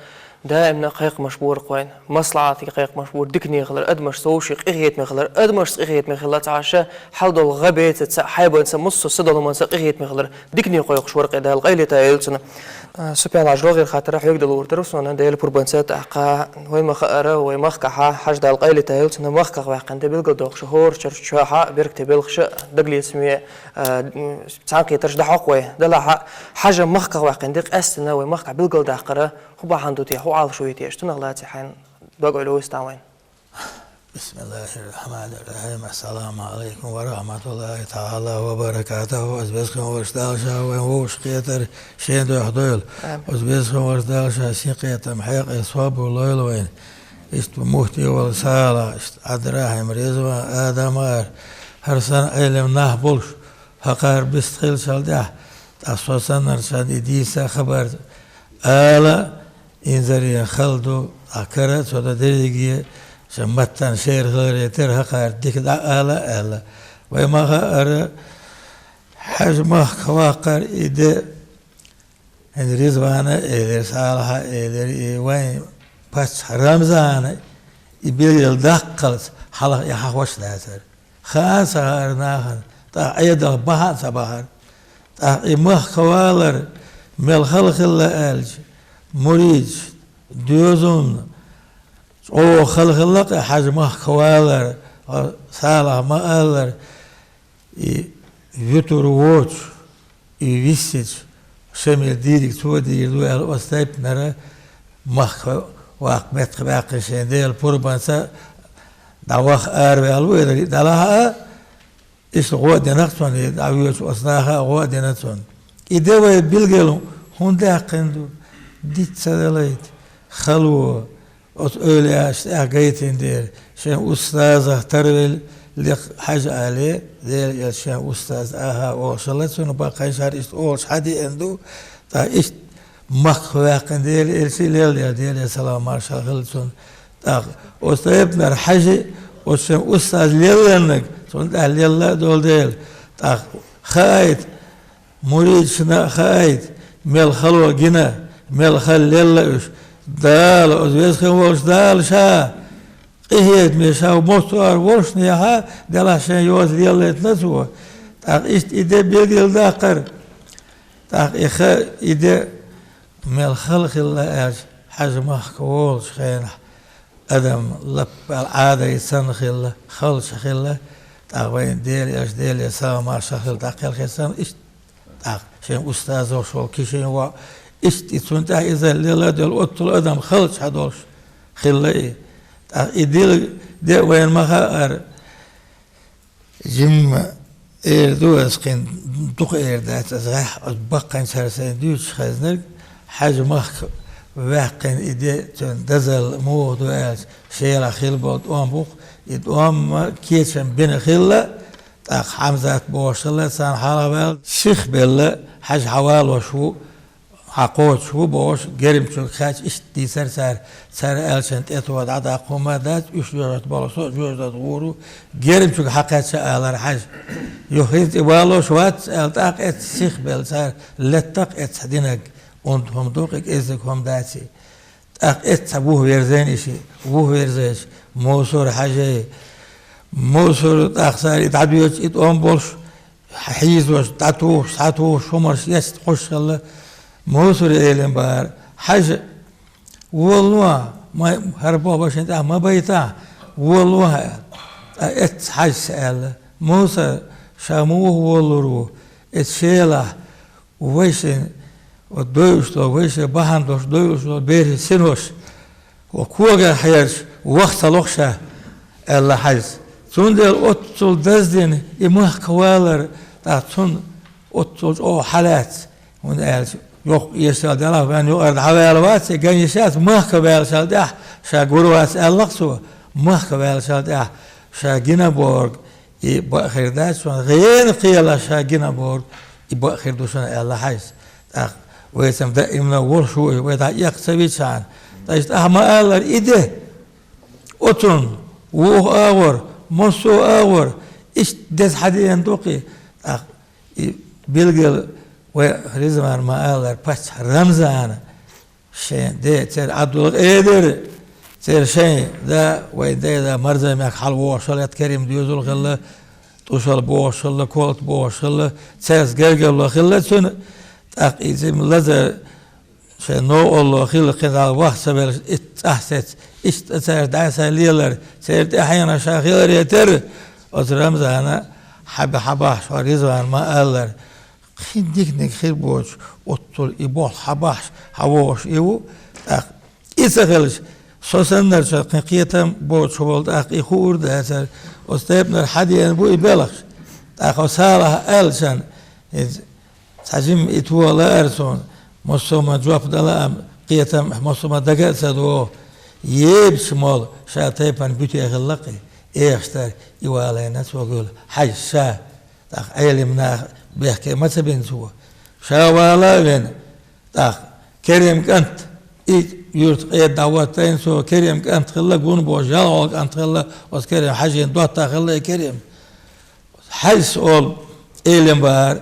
Speaker 1: دائما قيق مشبور قوين مصلعتي قيق مشبور دكني خلر ادمش سوشي قيغيت مخلر ادمش قيغيت مخلر تعشى حلدو الغبيت حيبو انسى مصو صدلو منسى قيغيت مخلر دكني قيق شورق ده القيلة تايلتن سبيان عجلو غير خاطر حيوك دلور ترسونا ديال بوربانسات احقا وين مخأرة وين مخكحا حاج ده القيلة تايلتن مخكح واقن دبيلقو دوغ شهور شرشاحا بيرك تبيلخش دقلي اسمي تسانقي ترش دحوقوي دلها حاجة مخكح واقن ديق استنا وين مخكح بيلقو داقرة خبا حندو تيحو عال شويتي اشتنا غلاتي حين بقعوا له يستعوين
Speaker 5: بسم الله الرحمن الرحيم السلام عليكم ورحمة الله تعالى وبركاته وزبزكم ورشدالشا ووش قيتر شين دو حدول وزبزكم ورشدالشا سين قيتر محيق إصواب والليل وين اشت مهتي والسالة اشت عدراهم رزوة آدمار هرسان علم نهبولش حقار بستخيل شالده تصوصا نرشاد إديسا خبر آلا إنزريا خلدو أكرت ودا دريجي شمتن شير غير ترها قار ديك دا آلا وما غير حجمه كواقر إيد إن رزوانا إيد سالها إيد وين بس رمزانا يبيل دقلت حلا يحوش داتر خاصة هرناهن تا أيضا بحث بحر تا إمه كوالر مل خلق الله ألج مريج دوزون او خلق الله حجمه كوالر سالة ما ألر يتر ووش يويسج شمل ديرك تو ديردو الوستيب نرى مخ واقمت باقي شين ديال بوربانسا دواخ أربع الوير دلها إيش غواد نقصون دعويش أصناها غواد نقصون إذا ويبلغلهم هندا قندو ديت سدليت خلوه أولي أشتاقيتين دير شين أستاذة ترويل لق حاج عليه ذيل يشان أستاذ آها وصلت سنو بقى شهر إست أولش حدي عنده تا إست مخواقن ذيل إلسي ليل ذيل سلام مارشال خلصون تا أستاذنا الحاج وشان أستاذ ليلنك سون تا ليل دول ذيل تا خايت مريد شنا خايت مل خلوة جنا مل خل ليل دال أزويز خموش دال شا قهيت مشا ومستوار ورشني ها دال عشان يوز ليلة نسوه تاق إشت إيدي بيديل داقر تاق إخا إيدي مل خلق الله حاج مخكول شخينه أدم لب العادة يسن خلا خلص خلا تاق وين ديل يسا ما شخل تاق الخسان إشت تاق شين أستاذ وشول كيشين وا إشت يتونتا إذا ليلة ديل أطل أدم خلص حدولش خلا إيه إديل دي وين مخا جم دو اسقين دوق دات ازغاح بقى سرسين دوش خزنك حاج مخ واقن إدي تون دزل مود واس شيلا خيل بود أم بوق إدوام كيشن بين خيلا تاق حمزة بوشلة سان حالة شيخ بيلا حاج حوال وشو عقود شو باش گرم شو خاش اشتی سر الشن اتواد عدا قوما دات اش جورت بالاسو جورت غورو گرم شو حقیقت على حاج يخيط بالو شوات التاق ات سيخ بل سر لتق ات دينك und هم دوقك ازك هم داتي تاق ات سبوه ورزين شي بوه ورزش موسور حاجه موسور تاق سر يتعديوش اتوم بولش حيز وش تعتو شمرش يست خوش الله موسور إلين بار حاج والله ما هربوا باش انت ما بيتا والله ات حاج سأل موسى شاموه والله ات شيله ويشن ودوش ويش بحن دوش بير سنوش وكوغا حيرش وقت لوخشة الله حاج تندل أطول دزدين يمح كوالر تون أطول أو حالات ونقال yok yeşildiler ben yok haber var ki genişat mahkabel şaldah şagurwas Allah'su mahkabel şaldah şaginaborg i bakhirdat son غير قيل شاغينابورg i bakhirdusan Allah hayz ويسم دائما ورشو ويدا يقسبيشان تاست احمالر ide otun wo ağır mosu ağır iş des hadiyen doqi bilgil ورزمان ما قال بس رمزان شيء ده تر عدول قدر تر شيء ده ويدا ده مرزا ماك حل وصلت كريم ديوزل خلا توصل بوصل كولت بوصل تاس جرجل الله خلا سن تقيزم لذا شيء نو الله خلا كذا وقت سبل اتحست اشتسر دعسة ليلر سيرت أحيانا شاخير يتر رمزان حباش ورزمان ما قال خنديك نخير بوش أطول إبوح حباش حواش إيو إسخلش سوسنر شقن قيتم بوش ولد إخور ده سر أستبنا الحديان بو إبلغش وسالة ألشان تجمع إتوالا أرسون مصوما جواب دلام قيتم مصوما دقل سدو يبش مال شاتيبان بيتي أغلقي إيشتر إيوالينا وقول حج شا علمنا بيحكي ما تبين سوا شاوالا بين تاخ كريم كنت يرت دعوتين سوا كريم كنت خلا قون بوجال كنت خلا وس كريم حاجين دوت خلا كريم حيس أول إلين بار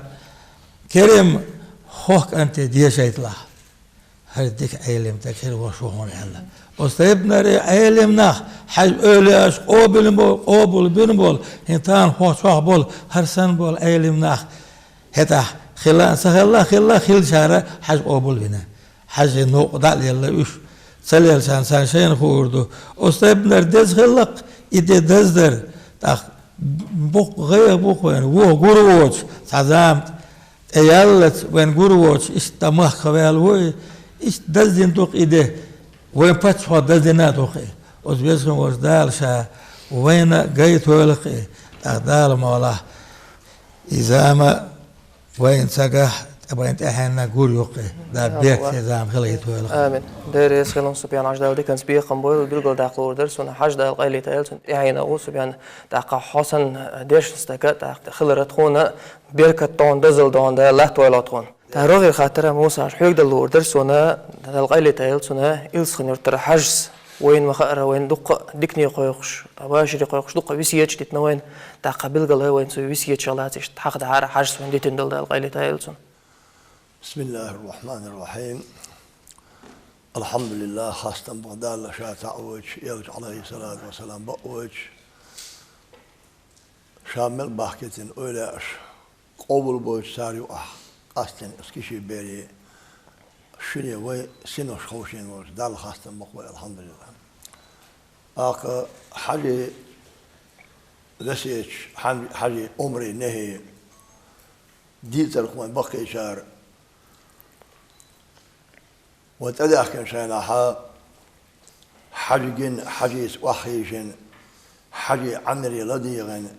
Speaker 5: كريم خوك أنت ديشيت له هرديك علم تكير وشوهون هلا وستبنا علمنا حج أولياش قابل بول هنتان خوش بول هرسن بول علمنا هتا خلا سخلا خل شارع حج قابل بنا حج نوق دال يلا وش سليل سان شين خوردو وستبنا دز خلق إدي دزدر تاخ بوق غير بوق وين وو غروش تعزمت يالت وين غروش استمخ خوال وي إيش دزين توق إيده وين باتش هو دزينا توقي وزبيسكم وزدال شا وين جايت ولقي أقدال مولا إذا ما وين سجح أبغى أهنا قريق ده بيك زام خليت ولا
Speaker 1: آمين دير خلون سبيان عجدا ودي كان سبيه قنبوي بالقول داق لوردر سون حجدا القيلي تايل سون إعينا أو سبيان داق حسن ديش استكا داق خلرت خونا بيركة طون دزل دون ده لا تويلات خون تهروغي خاطر موسى حيق دل لوردر سونا القيلي تايل سونا إلس خنير ترى حجز وين مخاطر وين دق ديكني قيقش أباشري قيقش دق بيسيتش تتنوين داق بالقول وين سوي بيسيتش الله تيش تحقد عار حجز وين ديتن دل القيلي تايل سون
Speaker 6: بسم الله الرحمن الرحيم الحمد لله خاصة بغداد لشاة تعوج يرجع عليه الصلاة والسلام بقوج شامل بحكتين أولاش قبل بوج ساري وأح قاستن اسكيشي بيري شري وي سنوش خوشين وش دال خاصة بقوي الحمد لله أك حاجة لسيتش حاجة عمري نهي ديتر كمان بقي شار وتأدى كان شيناها حاجين حاجيس وحيجين حاجي عمري لديغن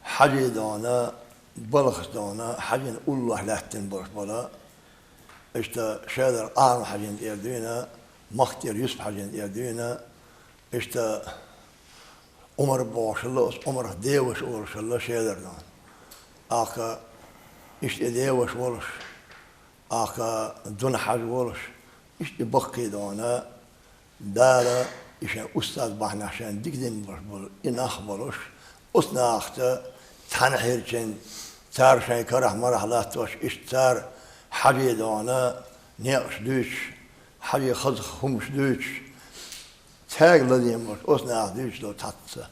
Speaker 6: حاجي دونا بلغ دونا حاجين الله لاتن برش بلا اشتا شادر آرم حاجين يردونا مختير يوسف حاجين يردونا اشتا عمر باش الله عمر ديوش ورش الله شادر دون آكا اشتا ديوش ورش آخا دون حاج ولش إيش بقي دونا دارا إيش أستاذ بحنا عشان دقدين بربل إن أخبرش أصنا أخته تنحيرشين تار شيء كره مرحلات وش إيش تار حاجة دونا نيقش دوش حاجة خذ خمس دوش تاج لديم برش أصنا دوش لو تاتس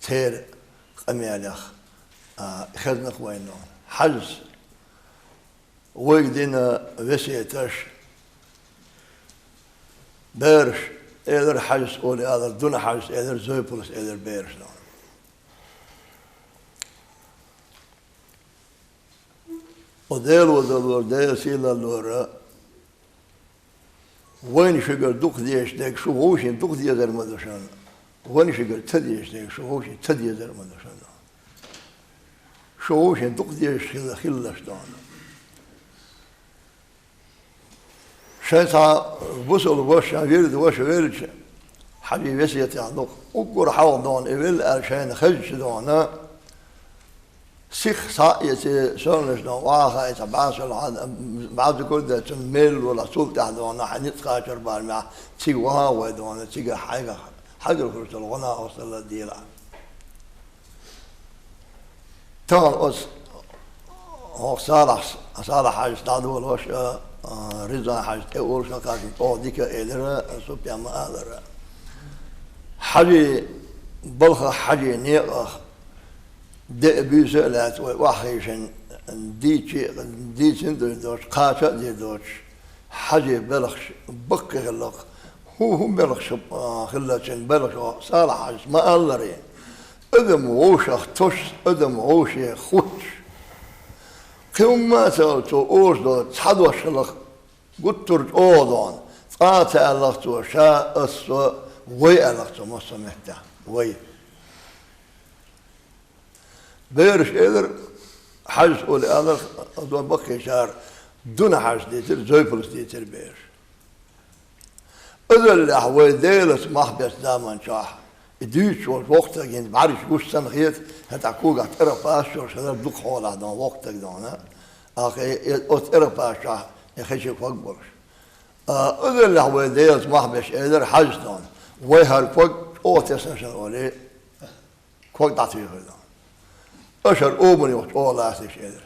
Speaker 6: تير قميالخ خدنا قوينون حجز ويقدينا وسيتش بيرش إذا حجز أولي هذا دون حجز إذا زويبولس إذا بيرش وديل سيلا اللورا وين شجر دوك ديش ديك شو غوشين دوك ديش در مدرشان وين شجر تديش ديك شو غوشين تديش در مدرشان شو غوشين دوك ديش خلش دانا شيطان بوصل وش يرد وش يرد حبيبي وسيتي عندك أقول حاول دون إبل عشان خرج دونا سيخ سايتي شلونش دون واخا يتبعش بعد كل ده تميل ولا سلطة دونا حنتقاشر بالمع تيجوا ودونا تيجي حاجة كرت الغنا وصل الديلا تان هو صالح حاجة تعدول وش رضا حاجة أول شقاق أو ديك إلرا سبيا ما أدرا حاجة بلخ حاجة نيقخ ده بيسألات وحيشن ديتشن دوش قاطع دي دوش حاجة بلخ بق خلق هو بلخ خلاتشن بلخ صالح حاجة ما أدري أدم ووشخ توش أدم ووشي خوش كم سألتو أوزدو تحدوش لك قلت أوضان فاتع لك تو شاء أسوأ وي لك تو مصمحته وي بيرش إذر حاج أولي هذا أدوان بقي شهر دون حاج ديتر زويبلس ديتر بيرش إذر اللي أحوي ديلس محبس داما شاح يديش وقتك يعني بعرف وش سنخيت هتعكوك أترفاش وشذر دوك حول دون وقتك دونا أخي أترفاش يخشي فوق برش إذا اللي هو ديلس محبش إذا حج دون ويهر فوق أو تسنشن أولي فوق تعطيه دون أشهر أوبني وقت أو لاسيش إذا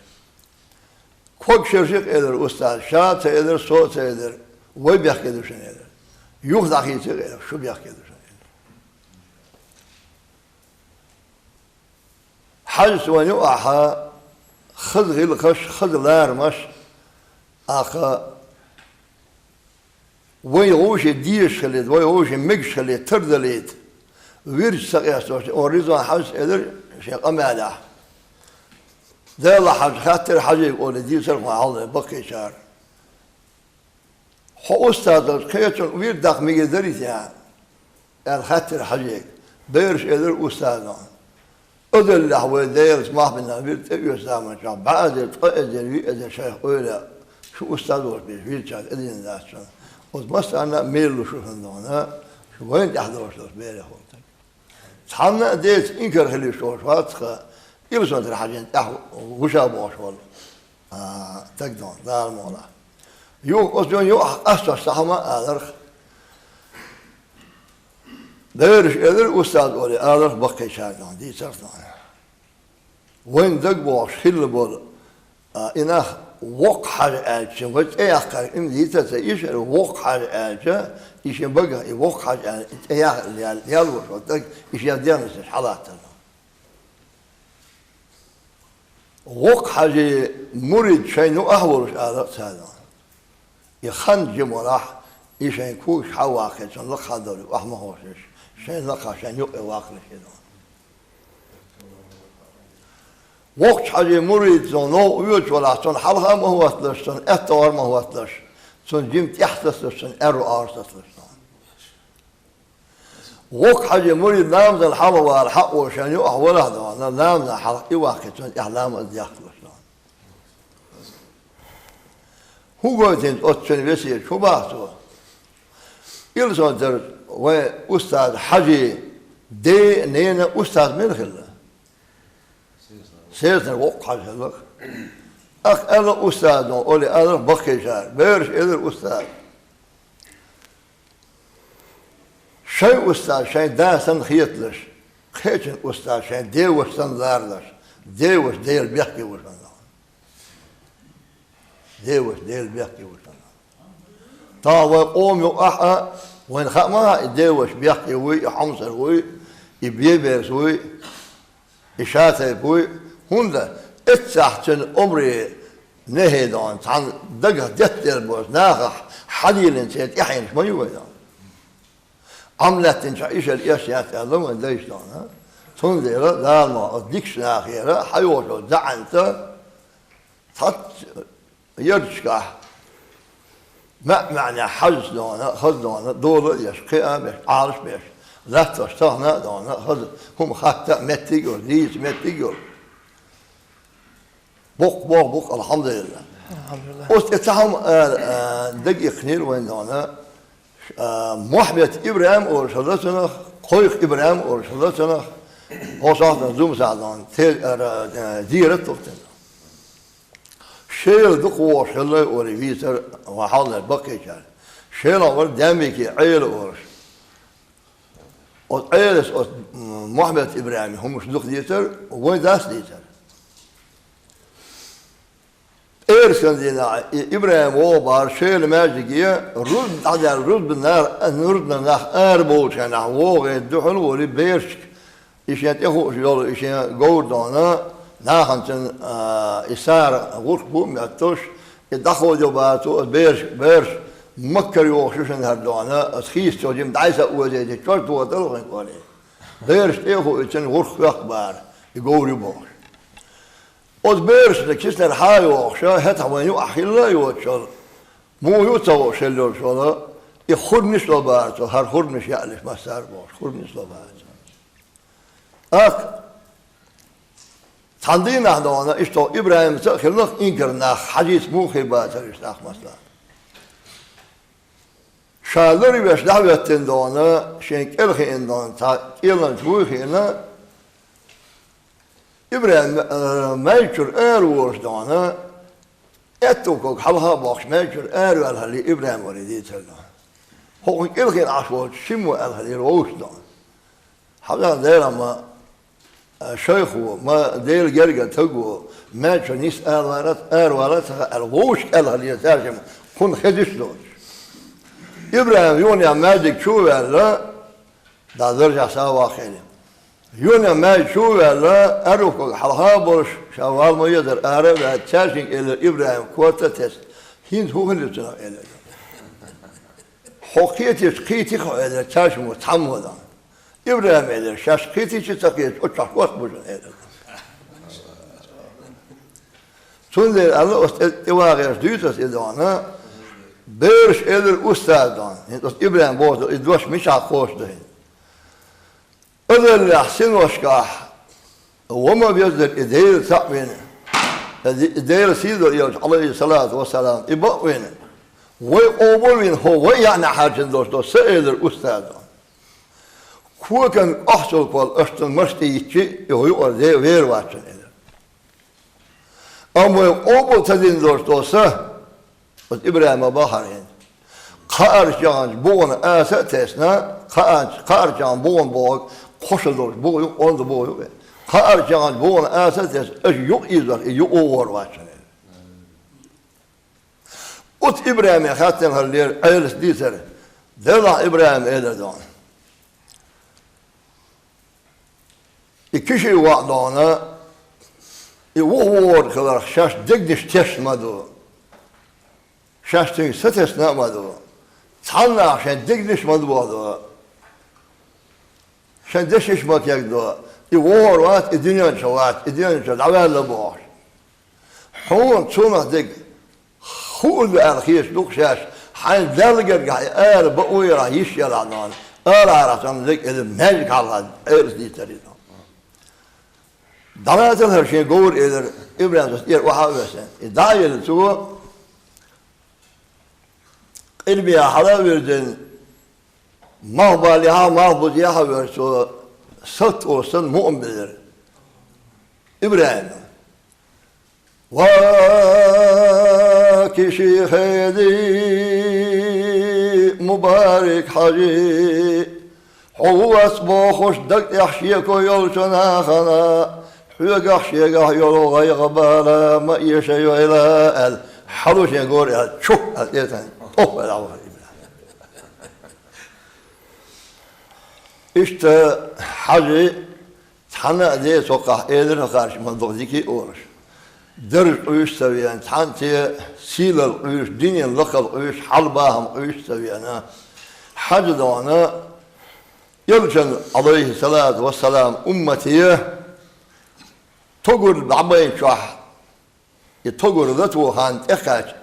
Speaker 6: فوق شرشيق إذا أستاذ شات إذا صوت إذا ويبيحكي دوشن إذا يوخد أخيتي إذا شو بيحكي دوشن حجز ونوعها خذ غلقش خذ لارمش آخا ويغوش ديش خليت ويغوش مقش خليت تردليت ويرج سقياس ورزا حجز إذر شيء قماده ده الله حج خاطر حج يقول ديش مع الله بقي شهر هو أستاذ كيتون وير داخ ميجي دريت يعني خاطر حجيك بيرش إذر أستاذ أدل هو داير ما بنا بيرت يسامح شاب بعد تقدر إذا شيخ ولا شو أستاذ وربي بيرت أدين الناس ومس أنا ميل شو هندونا شو وين تحضر شو بيري خالد تحنا ديت إنكر خلي شو فاتخ يبصون الحاجين تحو وشابه شغل تقدون لا المولا يو أصلا يو أسرع سحما أدرخ دايرش أدر أستاذ ولي أدرخ بقي شاكان دي صرنا وين دقبوش خل بول إنه وقع الأجر وش أيقر إن دي تسيش وقع الأجر يشين بقى وقع الأجر أيقر يالوش وتق يشين ديانس حالات وقع مريد شيء أهولش أدرخ هذا يخن جمراح يشين كوش حواقي شن لقى دوري وأحمى هوشش شين لقى شين يقي واقل كده وقت حاجة مريد زونو ويوش ولا سن حلها ما هو أتلش سن أتوار ما هو أتلش سن جيم تحتس سن أرو أرس أتلش وقت حاجة مريد نام ذا الحلوة والحق وشان يقع ولا هذا نام ذا حلق يواقع سن إعلام الدياخل هو قلت أتشن بسير شو بعثوا يلزم در وأستاذ حاجة دي نينا أستاذ من خلا سيرتنا وقع هذاك أنا أستاذ أولي أنا بقي شهر بيرش إذا أستاذ شيء أستاذ شيء داسن خيطلش خيطن أستاذ شيء ديوش سنزارلش ديوش ديل بيحكي وشان ديوش ديل بيحكي وشان طاوة قوم يقحى وين خامها ديوش بيحكي وي حمصر وي يبيبرس وي إشاتة وي هوندا اتسحتن عمري نهيدان عن دقة جتر بوز ناخح حديل سيد يحين ما يويدان عملت إيش الأشياء هذا ما ليش دانا تنزل لا ما أديكش ناخيرة حيوته زعنته تحت يرجع ما معنى حج دانا خذ دانا دولة يشقيها بيش عارش بيش لا تشتغنا دانا خذ هم خاتة متيجور ليش متيجور بق الحمد لله واستتهم دقيق نيل وين دانا محبت إبراهيم أورشلتنا قويق إبراهيم أورشلتنا وصلنا زوم سعدان ديرة توتنا شيل دقوة شيل أوريفيتر وحال البقية شال شيل أور داميكي عيل أورش وعيلس محبت إبراهيم هم مش دق ديتر وين داس ديتر إيرسن دينا إبراهيم وبار شيل ماجيكية رد على الرد بالنار نرد نخ أربوش يعني هو الدخل ولي بيرش إيشان تأخو شلول إيشان جوردانا ناخنتن إسار غرقو ميتوش يدخل جباتو بيرش مكر يوشوشن هردانا أسخيس توجيم دعيسة أوزي تكرت وطلقين قولي بيرش تأخو إيشان غرق أخبار يقول يبوش وتبيرش لكسر حاجة وخشة هتا وين يوحيلا يوتشل مو يوتو شلول شولا يخرنش لبارتو هر خرنش يعلش ما سار باش خرنش لبارتو أك تندين أحدانا إشتو إبراهيم خلق إنكرنا حديث مو خيباتر إشتاق مثلا شالري بيش دعوة تندانا شينك إلخي إندان تا إيلان شويخينا إبراهيم مايكر أروش دانا أتوكو حلها باخش مايكر أرو الهلي إبراهيم ولديت الله هو إلغي العشوات شمو الهلي روش دانا حلها دير ما شيخو ما دير جرجة تقو مايكر نيس أروالتها الغوش الهلي ترجم كن خدش دوش إبراهيم يوني ماجك شو ولا دا درجة سوا خيلي يونا ما يشوف لا أروك حلها برش شوال ما يقدر أعرف تشاشين إلى إبراهيم كوتا تست هين هو اللي تنا إلى حقيقة قيتي خو إلى تشاش متحمل إبراهيم إلى شاش قيتي تسقيت أشرح وقت بجن إلى سند الله استواغير ديوتس إدانا بيرش إلى الأستاذ دان إبراهيم بوز إدوش مش عقوش ده هذا اللي أحسن وشكاح وما بيصدر إدير تأمين إدير سيدر عليه الصلاة والسلام يبقين ويقومون هو يعني حاجة دوست سيد الأستاذ هو كان أحسن قال أشتن مشتي هو يقول ذي غير واتن أما يقومون تدين دوست إبراهيم بحرين خارجان بون أساتسنا خارجان بون بوق خشدور بوق أند بوق خارجان بون أساتس إيش يقيزر يقور واتن أت إبراهيم خاتم هاللير أيلس ديسر دلا إبراهيم إيدردون إكشي وعدانا يوور كذا شاش دقدش تسمدو شاش تين ستس نامدو تحنا عشان دقدش مدو عشان دشش ما تيقدو يوور وات الدنيا شوات الدنيا شوات عوال لبوش حون تسونا دق خود الخيش دوكشاش حين دلقر قاعد بقوي راح يشيل عنان عشان ذيك إذا ماجيك على إيرس دي تريد دعنا تظهر شيء قول إذا إبراهيم تستير وحاوسن الداعي لتو إلبيا حلاوردن ما بالها ما بديها ورسو ست وسن مؤمن إبراهيم وكشي خيدي مبارك حاجي هو اسمه خوش دك يحشيكو يلشنا خنا حيق يحشيك يلو غيغ بالا ما يشيو إلى الحلوش يقول شوف الإيتان أوه العوار إشت حاجي تحنا دي سوقع إيدر خارج من ضغذيكي أورش درج قيش سويان تحنتي سيل القيش دنيا لقى القيش حلباهم قيش سويانا حاجة دوانا يلجن عليه الصلاة والسلام أمتي تقول بعبين شح يتقول ذاتو هان إخاج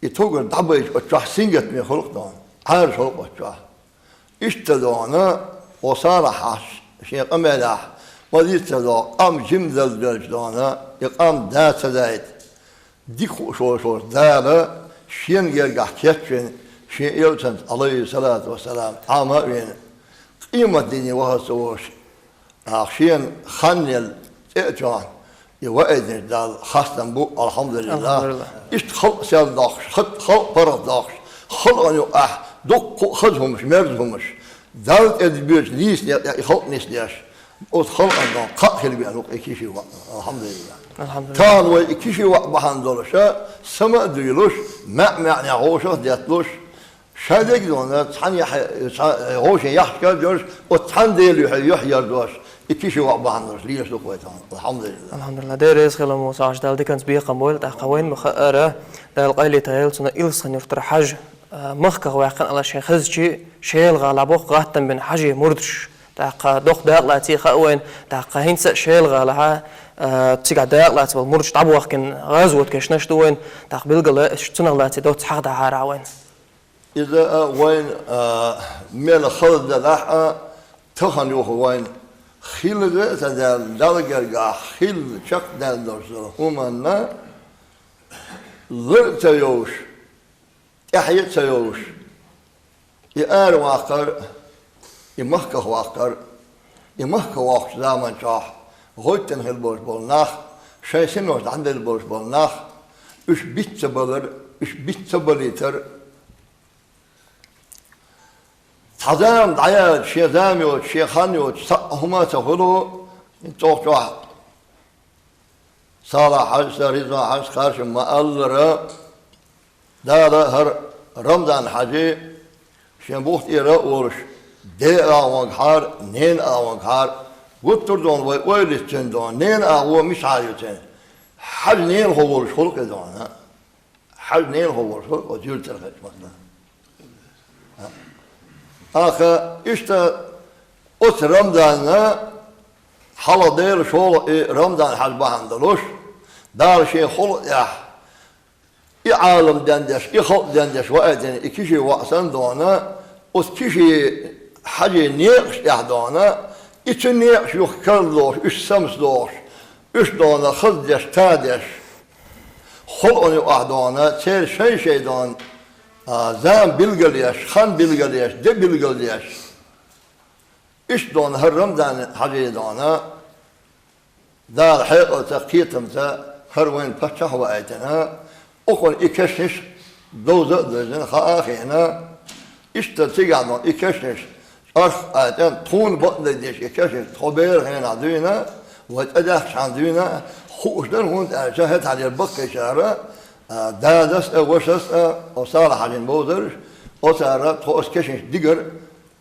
Speaker 6: يتقول بعبين شح سنجت من خلق دون عارش خلق شح اشتدونا وصار حاش شيء قملاح وديتدو قام جمدل دلجدونا يقام دات دايت ديكو شو دالا شين يرجع كيتشن شين يلتن عليه الصلاة والسلام عامين قيمة ديني وهسوش شين خنل إعجان يوأدن دال خاصة بو الحمد لله إشت خلق سيال داخش خلق برد داخش خلق أنو دق خذهمش مرزهمش دالت أدبيرش ليس يخلق نسليش وتخلق أنه قاخل بأنو إكيشي وقت الحمد لله
Speaker 1: الحمد لله
Speaker 6: كان وإكيشي وقت بحان دولشا سما ديلوش معني غوشة ديتلوش شادك دونا تحني غوشة يحكى دولش وتحن ديل يحيى دولش إكيشي وقت بحان دولش ليش لقويتان الحمد لله
Speaker 1: الحمد لله ديريز خلا موسى عجدال دي كانت بيقى مول تحقوين مخأرة دا القايلة تايل سنة إلسان يفتر حاج مخكة ويقن على شيء خزجي شيل غالبوخ غاتن بين حاجي مردش تاقا دوخ داقلاتي خاوين تاقا هينسا شيل غالها تسيقع داقلاتي بالمردش طابوخ كن غازوت كشناش دوين تاق بلغلا اشتنغلاتي دوت حق دعارا وين
Speaker 6: إذا وين من خلد دلاحة تخن يوخ وين خيل تدال دالقرقا خيل شق دال دوشر هما ضرت يوش يحيت يوش يقار واقر يمخك واقر يمخك واقر زمان شاح غوتن هالبوش بالناخ شاي سنوش عند البوش بالناخ اش بيت بلر اش بيت بليتر حزام دعيات شيخاميوت شيخانيوت هما تخلو توق شاح صالح حج رضا حج خارش ما ألرا دارا هر رمضان حجي شنبوخت إيرا أورش دي آوان خار نين آوان خار قطر دون ويلستن دون نين آوان مش عايوتين حج نين هو خلق دون حج نين هو خلق وجيل ترخيش مثلا آخر إشتا أت رمضان حالا دير شغل رمضان حج بهندلوش دار شيء خلق يح عالم دندش خلق دندش وقتين إكشي وقسن دونا وكشي حاجة نيقش يحدونا İçine şu kalloş, üç samsloş, üç dona hızdeş, tadeş, hol onu ahdana, çer şeydan, zam bilgeliyeş, han bilgeliyeş, de bilgeliyeş. üç dona her Ramazan hacıdana, dar hayata kıytımsa, her gün paçah ve ayetena, okun ikeşiş, doza dözün, haahina, işte tigadan ikeşiş, arş ayeten tun batlı diye ikeşiş, tober hena düğüne, ve edeh şan düğüne, خوشدار هون شاهد على البقى شارع دادس وشس وصالح على الموزر وصار توس كشش دقر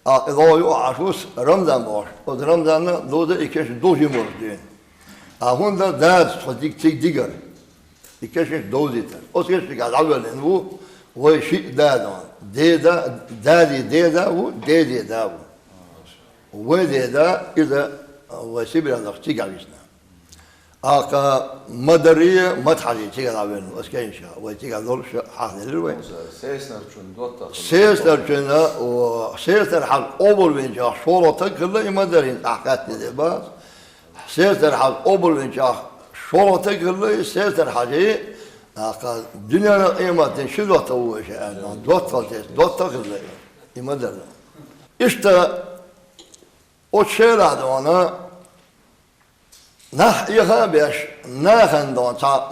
Speaker 6: إضاءة وعشوس رمضان باش ورمضان دوده إكش دوجي مردين هون ده داد صديق تي دقر إكش دوزي تر وسكش قاعد عمل إنه وشيء دادان ديدا دادي ديدا وديدي داو وديدا إذا وسيبنا نختي قاعدنا آقا مدرية متحري تيجا دابين واسكين شا وتيجا دول شا حاضر الوين سيسنر جنا وسيسنر حق أول من جاه شورة تكله مدرين أحكات دباس سيسنر حق أول من جاه شورة تكله سيسنر حاجي آقا دنيا قيمة شلو توش يعني دوت فلتس دوت تكله يمدر إشتا وشيل هذا nah yahabeş nahan don ta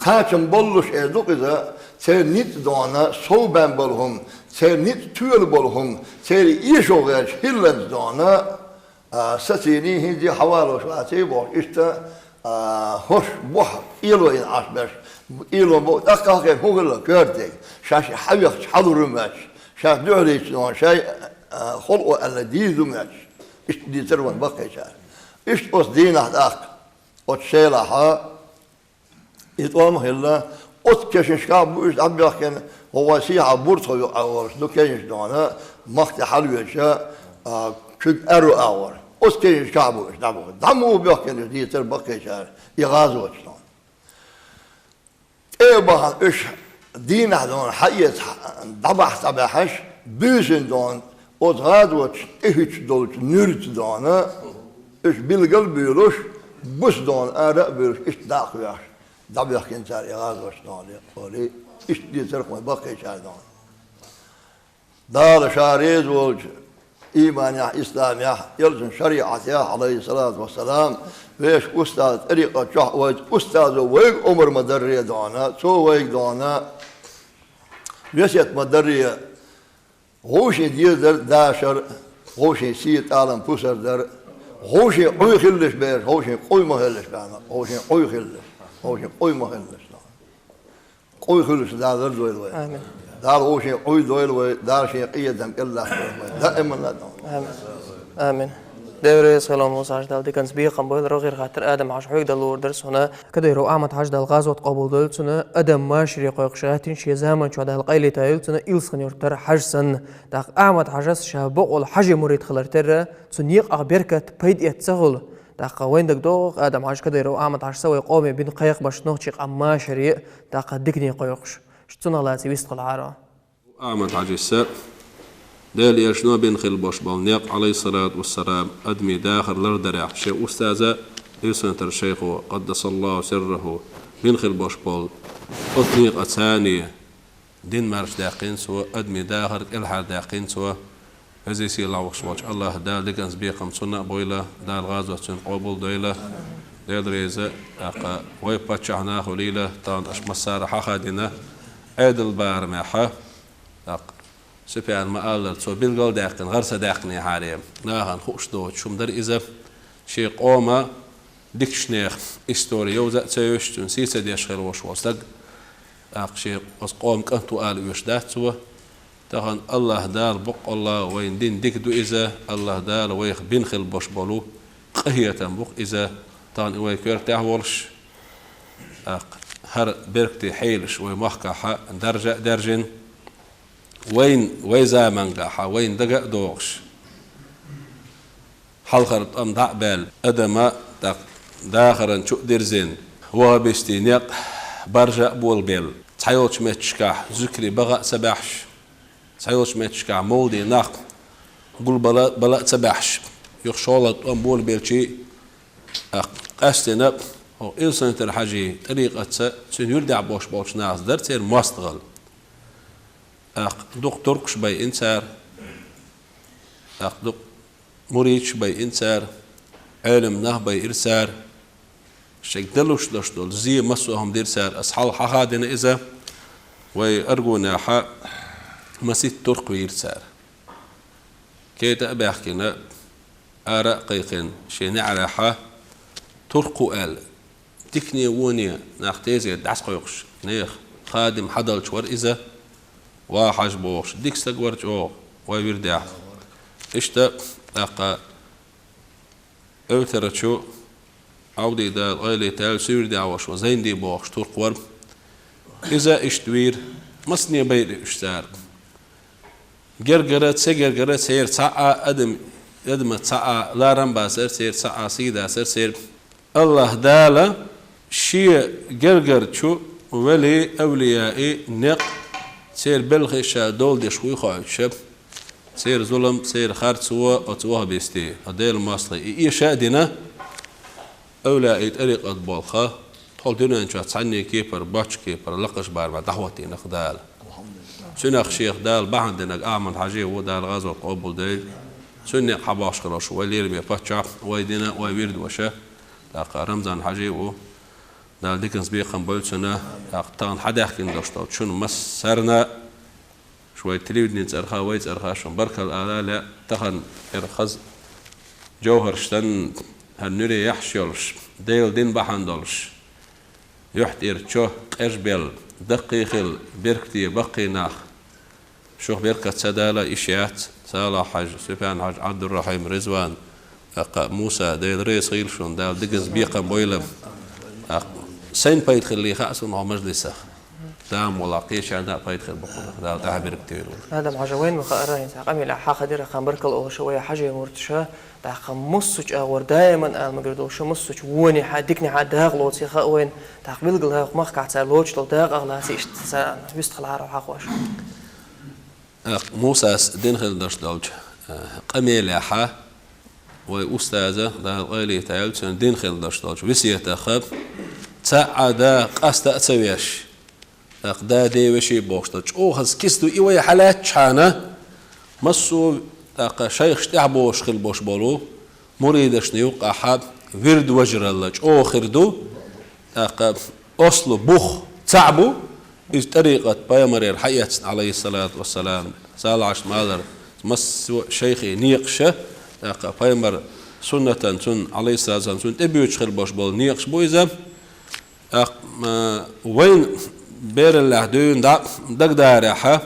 Speaker 6: kaçın bolluş eduk ize ser nit dona so ben bolhum ser nit tüyel bolhum ser iş oğaç hillen dona satini hindi havalo şati bo işte hoş boh ilo in asbeş ilo bo dakika hugul gördük şaş havyak hadurmaç şaş döleç don şey khulu alladizmaç işte diterwan bakışa işte os dinah dak وتشيلها يتوام هلا أتكشش كابوش أبيخ كان هو سيها بورتو أور لو كينش دونا مخت حلوة شا كل أرو أور أتكشش كابوش دمو بيخ كان دي تربكي شار يغازو أشلون إيه بها إيش دين هذون حية دبح تبحش بيزن دون أتغادو إيش دولت نرت دونا إيش بالقلب يلوش بس دون أرق بيرش إيش داخل دبيخ كنتار يغاز وشنالي قولي إيش دي ترك ما بقي شار دون دار شاريز والج إيمان يا إسلام يا يلزم شريعة يا عليه الصلاة والسلام ويش أستاذ طريقة شهوة أستاذ ويق عمر مدرية دونا سو ويق دونا ويسيت مدرية غوشي دير داشر غوشي سيت عالم بوسر در هوشي قوي خلش بير هوشي قوي ما خلش كانا هوشي قوي خلش هوشي قوي ما خلش قوي خلش دار دويل وي
Speaker 1: آمين
Speaker 6: دار هوشي قوي دويل وي دار شيء قيدم إلا دائما لا
Speaker 1: آمين آمين دوري سلام وسعد دال دكان سبيه قنبل رغير خاطر آدم عش حيق دلور درس هنا كده يرو أعمد حاج دال غاز وتقابل دل سنة آدم ما شري قيقشاتين شيء زمان شو دال قيل تايل سنة إلسخن يرتر حج سن داق أعمد حاجس شابق والحج مريد خلر ترى سنيق أخبركة بيد يتسهل داق وين دك دوغ آدم حاج كده يرو أعمد حاج سوي قومي بين قيق باش نوتشيق أما شري داق دكني قيقش شتنا لا سيست العارة
Speaker 7: أعمد حاج السر دال يشنو بين خل باش بالنيق عليه الصلاة والسلام أدمي داخل لردرع شيء أستاذة إرسنة الشيخ قدس الله سره بين خل باش بال أثنيق أتاني دين مارش داقين سوا أدمي داخل إلحاد داقين سوا هذي سي الله وخشواج الله دال دكانس بيقم سنة بويلة دال غازوة سن قبول دويلة دال ريزة أقا ويباتشعنا خليلة تان أش مسارة حخادنا عدل بار معها سبحان ما الله سو بالقول داقن غرسة داقني حاريم ناهن خوش دوت شمدر إذا شيء قوما ديكشنيخ إستوري يوزا تسيوشتون سيسا ديشغل وشوصدق شيء قوم كنتو آل ويشدات سوا تهن الله دال بق الله وين دين ديك دو إذا الله دال ويخ بنخل بوش بولو قهية بق إذا تهن ويكير تاهولش هر بركتي حيلش ويمحكا درجة درجين وين زمان قاحا وين دقا دوغش حلقرت أم دعبال أدما داخرا شو درزين وابستينيق برجع بول بيل تحيوش متشكاح ذكري بغا سباحش تحيوش متشكاح مولدي ناق قول بلا سباحش يخشولت أمبول بيلشي قاستنا أو إنسان ترحجي طريقة سن يردع بوش ناس درتير مستغل دكتور شبي إنسار دك مريد شبي إنسار علم نهبي إرسار شيك دلوش دول زي مسوهم ديرسار أصحاب حهادنا إذا ويرجونا حق مسيت ترك ويرسار كيتا بحكينا آراء قيقين شيني على حا تركو آل تكني ونيا ناختيزي دعس قيقش نيخ خادم حضل شور إذا واحج بوش ديك استقورج أو ويردع إشتا أقا أوترتشو عودي دا الغيلي تال سيردع وش وزين دي بوش ترقور إذا إشتوير مصني بير إشتار جرجرت سير ساعة أدم ساعة لا رمبا سير ساعة سيدا سير الله دالا شيء جرجر شو ولي أوليائي نق سير بلغشة دول دي شوي خايشة سير ظلم سير خارج سوا أتوه بيستي أديل مصري إيشاء دينا أوليائي طريق أطبالخا تقول دينا إنشاء تسعني كيبر باتش كيبر لقش باربع دعوتي نخدال سنخ شيخ دال بعد دينك أعمل حاجة ودال غزوة قبل ديل سنة حباش خلاص ويلير بيفتش ويدينا ويرد وشة تاق رمضان حاجة و دال ديكنز بيقم بول سنة تاق تان حدا يحكي ندشتو شنو مسرنا شوي تريد نتسرخا ويتسرخا شون بركة الآلة تخن إرخز جوهر شتن هالنوري يحشيلش ديل دين بحندلش يحت إرتشو قربل دقيقل بركتي بقي ناخ شوخ بركة سدالة إشيات سالة حج سفيان حج عبد الرحيم رزوان موسى ديل ريس غيلشون دال دقز بيقا بويلم سين بيدخل لي خاصة مع مجلسه دام ولا قيش عندنا بيدخل بقول دال تعبير كتير
Speaker 1: هذا مع جوين مخارين تقامي لا حاخدير خان بركل أو شوية حاجة مرتشة تاخم مصج أور دائما المقردو شو مصج وني حدكني حد داغلو تيخا وين تقبل قلها مخ قاعد لوج تو داغ أغلى سيشت بيستخل عارو حقوش
Speaker 7: موسى دينخل دش دوج قميل حا وأستاذة ده غالي تعال دينخل دش دوج وسية خب تعدا قاست أتسويش أقدا دي وشي بوشتج أو هز كيستو إيوه حالات شانا مصو تاق شيخ تعبوش خل بوش بولو مريدش نيوقع حاب ورد وجر اللج أو خردو تاق أصل بوخ تعبو إذ طريقة بيامرير حياة عليه الصلاة والسلام سال عش مالر مصو شيخي نيقشة تاق بيامر سنة سن عليه الصلاة والسلام سن تبيوش خل بوش بول نيقش بويزا وين بير اللحدون دق دارحة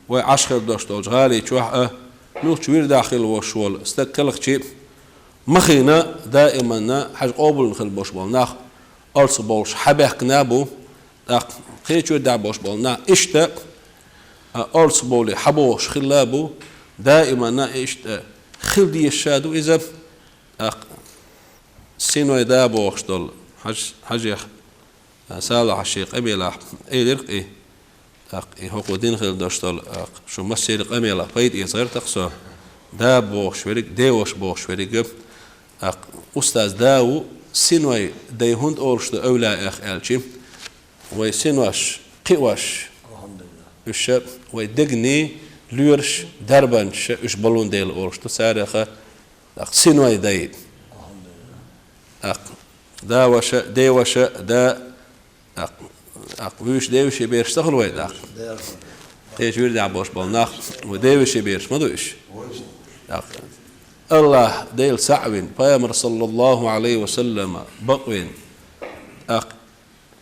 Speaker 7: وعشر دوشتوج غالي شوح نوش وير داخل وشول استكلخ شيء مخينا دائما حاج قابل نخل بوش بالناخ أرس بوش حبك نابو خير دع بوش بالنا إشتا أرس بولي حبوش خلابو دائما إشتا خل دي الشادو إذا سينو يدا بوش دول حاج سالح الشيخ أميلا إيرق إيه هو دين خل داشتال شو مسير أميلا فايد إصغر تقصى دا بوش ورق داوش بوش ورق أستاذ داو سينوي دايهند أورش أولى أخ ألشي ويسينوش قواش الشاب ويدقني لورش دربنش إيش بالون ديل أورش تسارخ سينوي دايد داوش داوش دا ويش داوش يبيرش تخل ويد قيش ويرد عبوش بالناخ وداوش يبيرش ما دوش الله ديل سعوين بيامر صلى الله عليه وسلم بقوين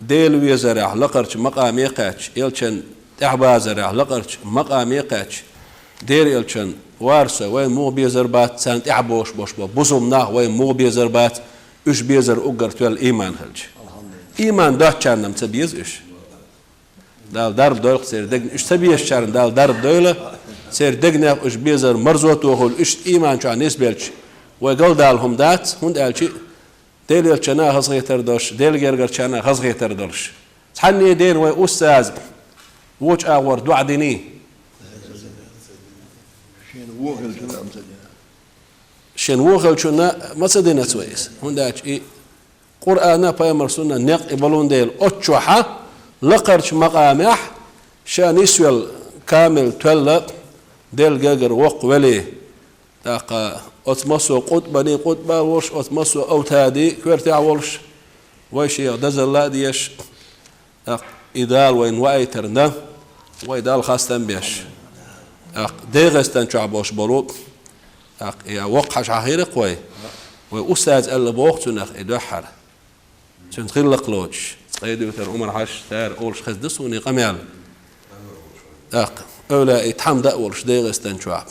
Speaker 7: ديل ويزرع لقرش مقام يقاتش يلشن تعبا زرع لقرش مقام يقاتش دير يلشن وارسة وين مو بيزربات سانت اعبوش بوش بوزم ناخ وين مو بيزربات اش بيزر اقر توال ايمان خلج ايمان ده چانم تبيز اش دال درب دول سير دغن اش تبيز چان دال درب دول سير دغن اش بيزر مرزوت وهول اش ايمان چان نسبلچ وقال دالهم دات هند الچي ديل چنا حزغيتر دوش ديل گرگر چنا حزغيتر دوش حني دين و استاذ وچ اور دعدني شن وغل شنا ما صدينا سويس هنداش إيه قرآن بيامر سنة نق يبلون ديل أتشوحة لقرش مقامح شان يسوي كامل تولى ديل جاجر وق ولي تاقا أتمسو قطبني قطبة وش أتمسو أوتادي كورتي عولش ويش يغدز الله ديش إدال وين وايترنا وإدال خاستن بيش ديغستن شعبوش بروك يا وقحش عهير قوي وأستاذ اللي بوقتنا إدوحر تنتقل لقلوش تقيدو تر عمر حش تار أولش خزدسوني قميال أولا يتحم دأولش ديغستن شعب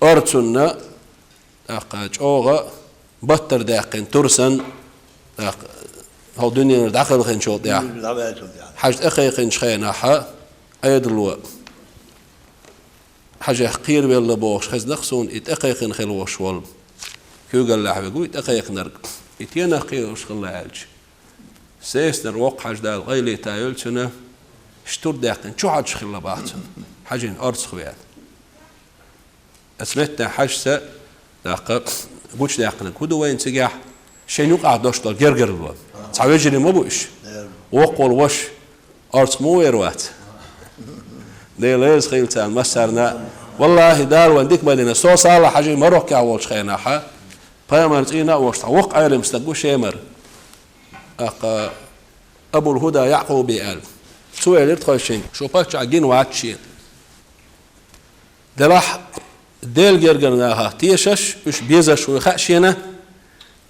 Speaker 7: أرتسنا أوغا بطر داقين ترسن هو دنيا داخل خين شوط يا حاجة أخي خين شخينا حا أيد الوقت حاجة حقير بالله بوش خز نخسون يتأخي خين خلوش وال كيو قال له حبيبي يتأخي خنرق يتينا خيوش خلا عالج سيسنر وق حاج دال غيلي تايل سنة شتور داقين شو حاج خلا باعتن حاجين أرض خويات أسمعت حاج سا داق بوش داقين كودو وين سجاح شنو قاعد داشتال جرجر الوان تعويجني ما بوش وقول وش أرض مو يروات ده ليش خيلتان مسرنا والله دار ونديك مدينة سو صالة حاجة مروك يعوض خينا حا فيمرتينا وش وق عالم استقبل شيمر أبو الهدى يعقوب بيقال سؤال يدخل شين شو باتش عجين وعدشين دلح ديل جرجرناها تيشش وش بيزش ويخشينا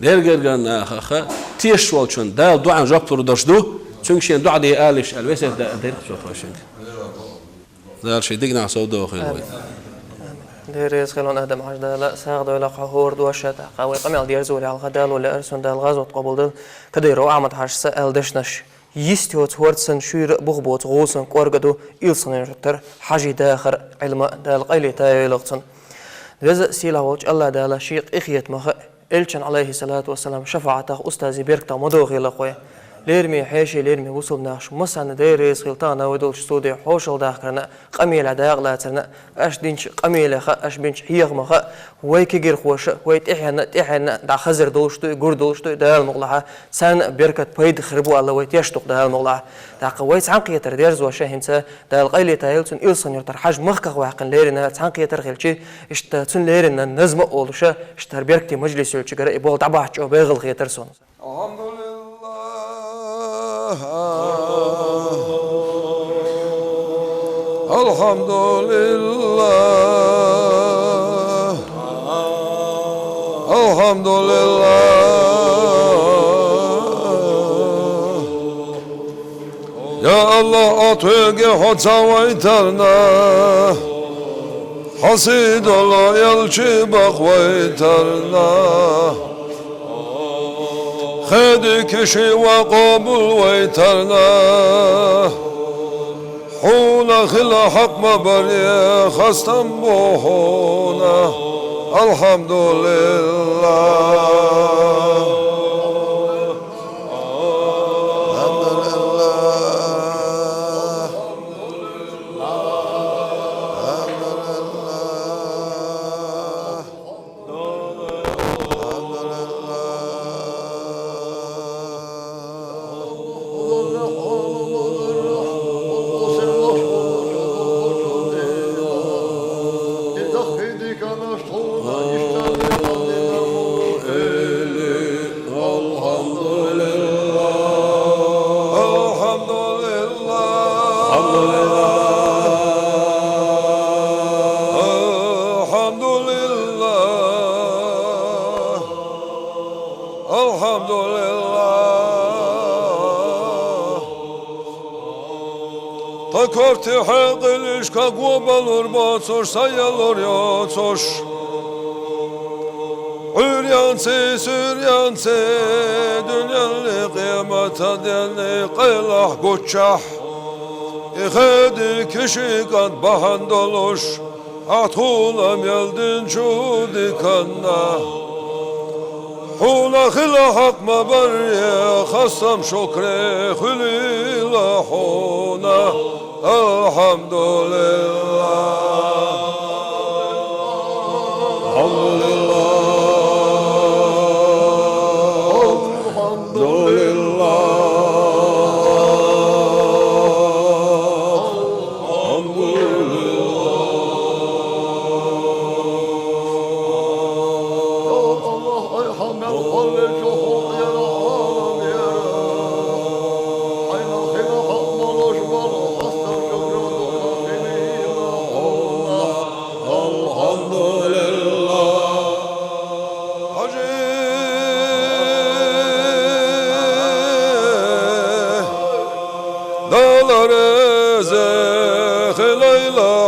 Speaker 7: ديل جرجرناها تيش والشون دال دعاء جابتور دشدو شنشين دعاء دي قالش الوسط ده دير شو خشين دار شيء دقنا سودو خير
Speaker 1: ديريز خلون أهدم حاج لا ساق دولا قهور دوشة قوي قميل دير زوري على الغدال ولا أرسون دال غاز وتقبل دل كديرو أعمد حاج سأل دشنش يستيوت وردسن شير بغبوت غوسن قورقدو إلسن يرتر حاجي داخر علم دال قيلي تايلغتن جزء سيلا وجه الله دال شيق إخيت مخ إلشن عليه الصلاة والسلام شفاعته أستاذي بيركتا مدوغي لقوي ليرمي حيشي ليرمي وصل ناش مسان ديريس خلطانا ودول شتودي حوشل داخرنا قميلة داغلاترنا أش دينش قميلة خا أش بينش حيغ مخا ويكي غير خوش ويت إحنا دا خزر دولشتو غور دولشتو دال مغلحة سان بيركت بيد خربو الله ويت يشتق دال مغلحة دا قويت عنقية ترديرز وشاهنتا دا القيلي تايلتون إلسن يرتر حاج مخك واقن ليرنا عنقية ترغلشي اشتاتون ليرنا نزم أولشا اشتر بيركتي مجلس يلشي بول دعباح جو بيغل خيترسون
Speaker 2: الحمد لله الحمد لله يا الله أطيق حتى ويترنا حسيد الله يلشي بق ويترنا خدك شي وقبل ويترنا حونا خلا حق مبري خستم بوحونا الحمد لله Korti haqilish ka gubalur batsosh sayalur yatsosh Üryansi dünyanli qiyamata delni qaylah goçah İxedi kişi kad bahan doluş Athulam yeldin çudikanna Hula khila haq mabarya khassam shukre khulilahuna الحمد لله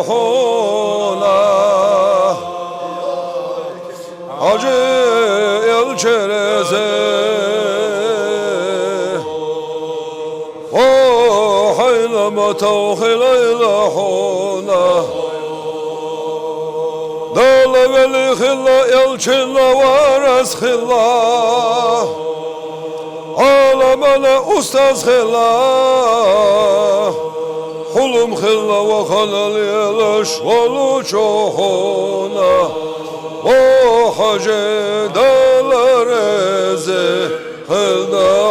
Speaker 2: lehuna Hacı el çereze O haylama tavhila lehuna Dağla veli khilla elçilla varas khilla Alamana ustaz khilla Hulum khilla ve khalal yalaş Valu çoğuna O hacı dağlar eze khilda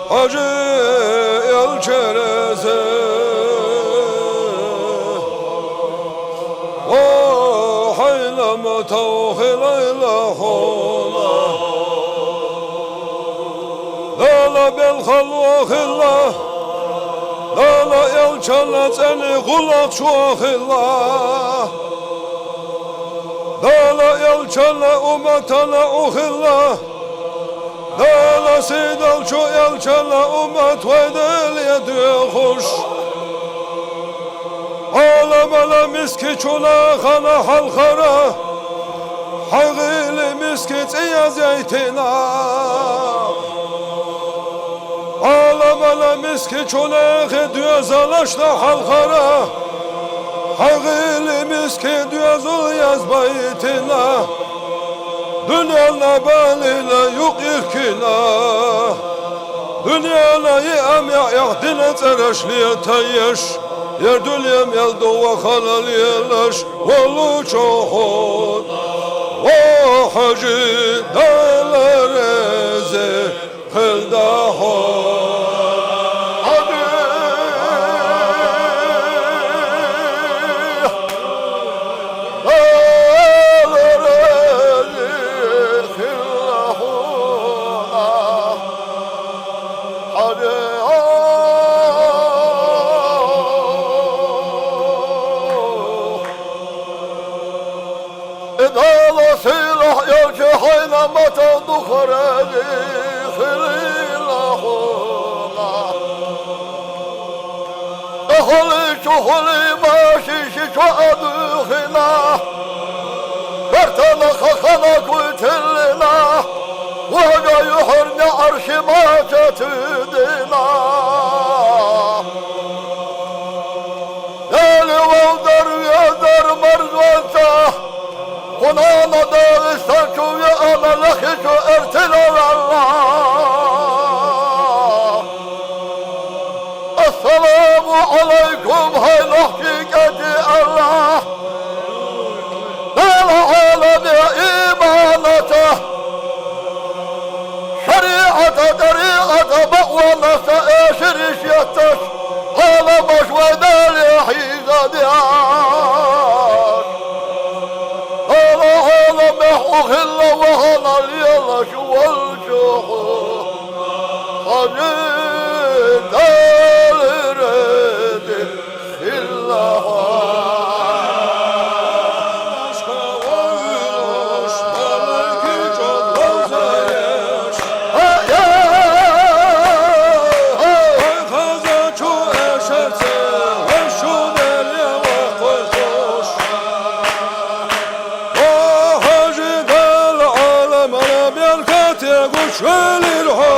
Speaker 2: Hacı el çereze O haylama tavhilayla hona Lala bel halva khilla Lala el çanaceni kulak çoğilla Lala el çana umatana ukhilla Dala sidal şu elçala umat veydel yedi hoş Alamala miski çula khana halkara Haygili miski tsiya zeytina Alamala miski çula khidüye zalaşla halkara Haygili miski düyazul yaz baytina Dünyana balıyla yok irkina Dünyana yiyem ya dine tereşliye tayyaş Yer dünyam yel dova halal yelaş Valu çoğun O hacı dağlar eze Kılda hon
Speaker 6: Dağla silah yelçi haynamata dukhareli khililahuna Ehli çuhuli başişi çoğaduhina Kartana kakana kuytillina Vaga yuhurne arşima çatüdina Deli valdar yazar marzvata Konana dağıstan çuya analak şu ertilar Allah Esselamu aleyküm haylah şikati Allah Dağla alemi imanata Şeriata dariata bakvanasa eşir işyattaş Ağlamış ve deli hizadiyat وخلا وهنا اليلا شو الجوع خجيت الرد خلا
Speaker 2: قشل الحال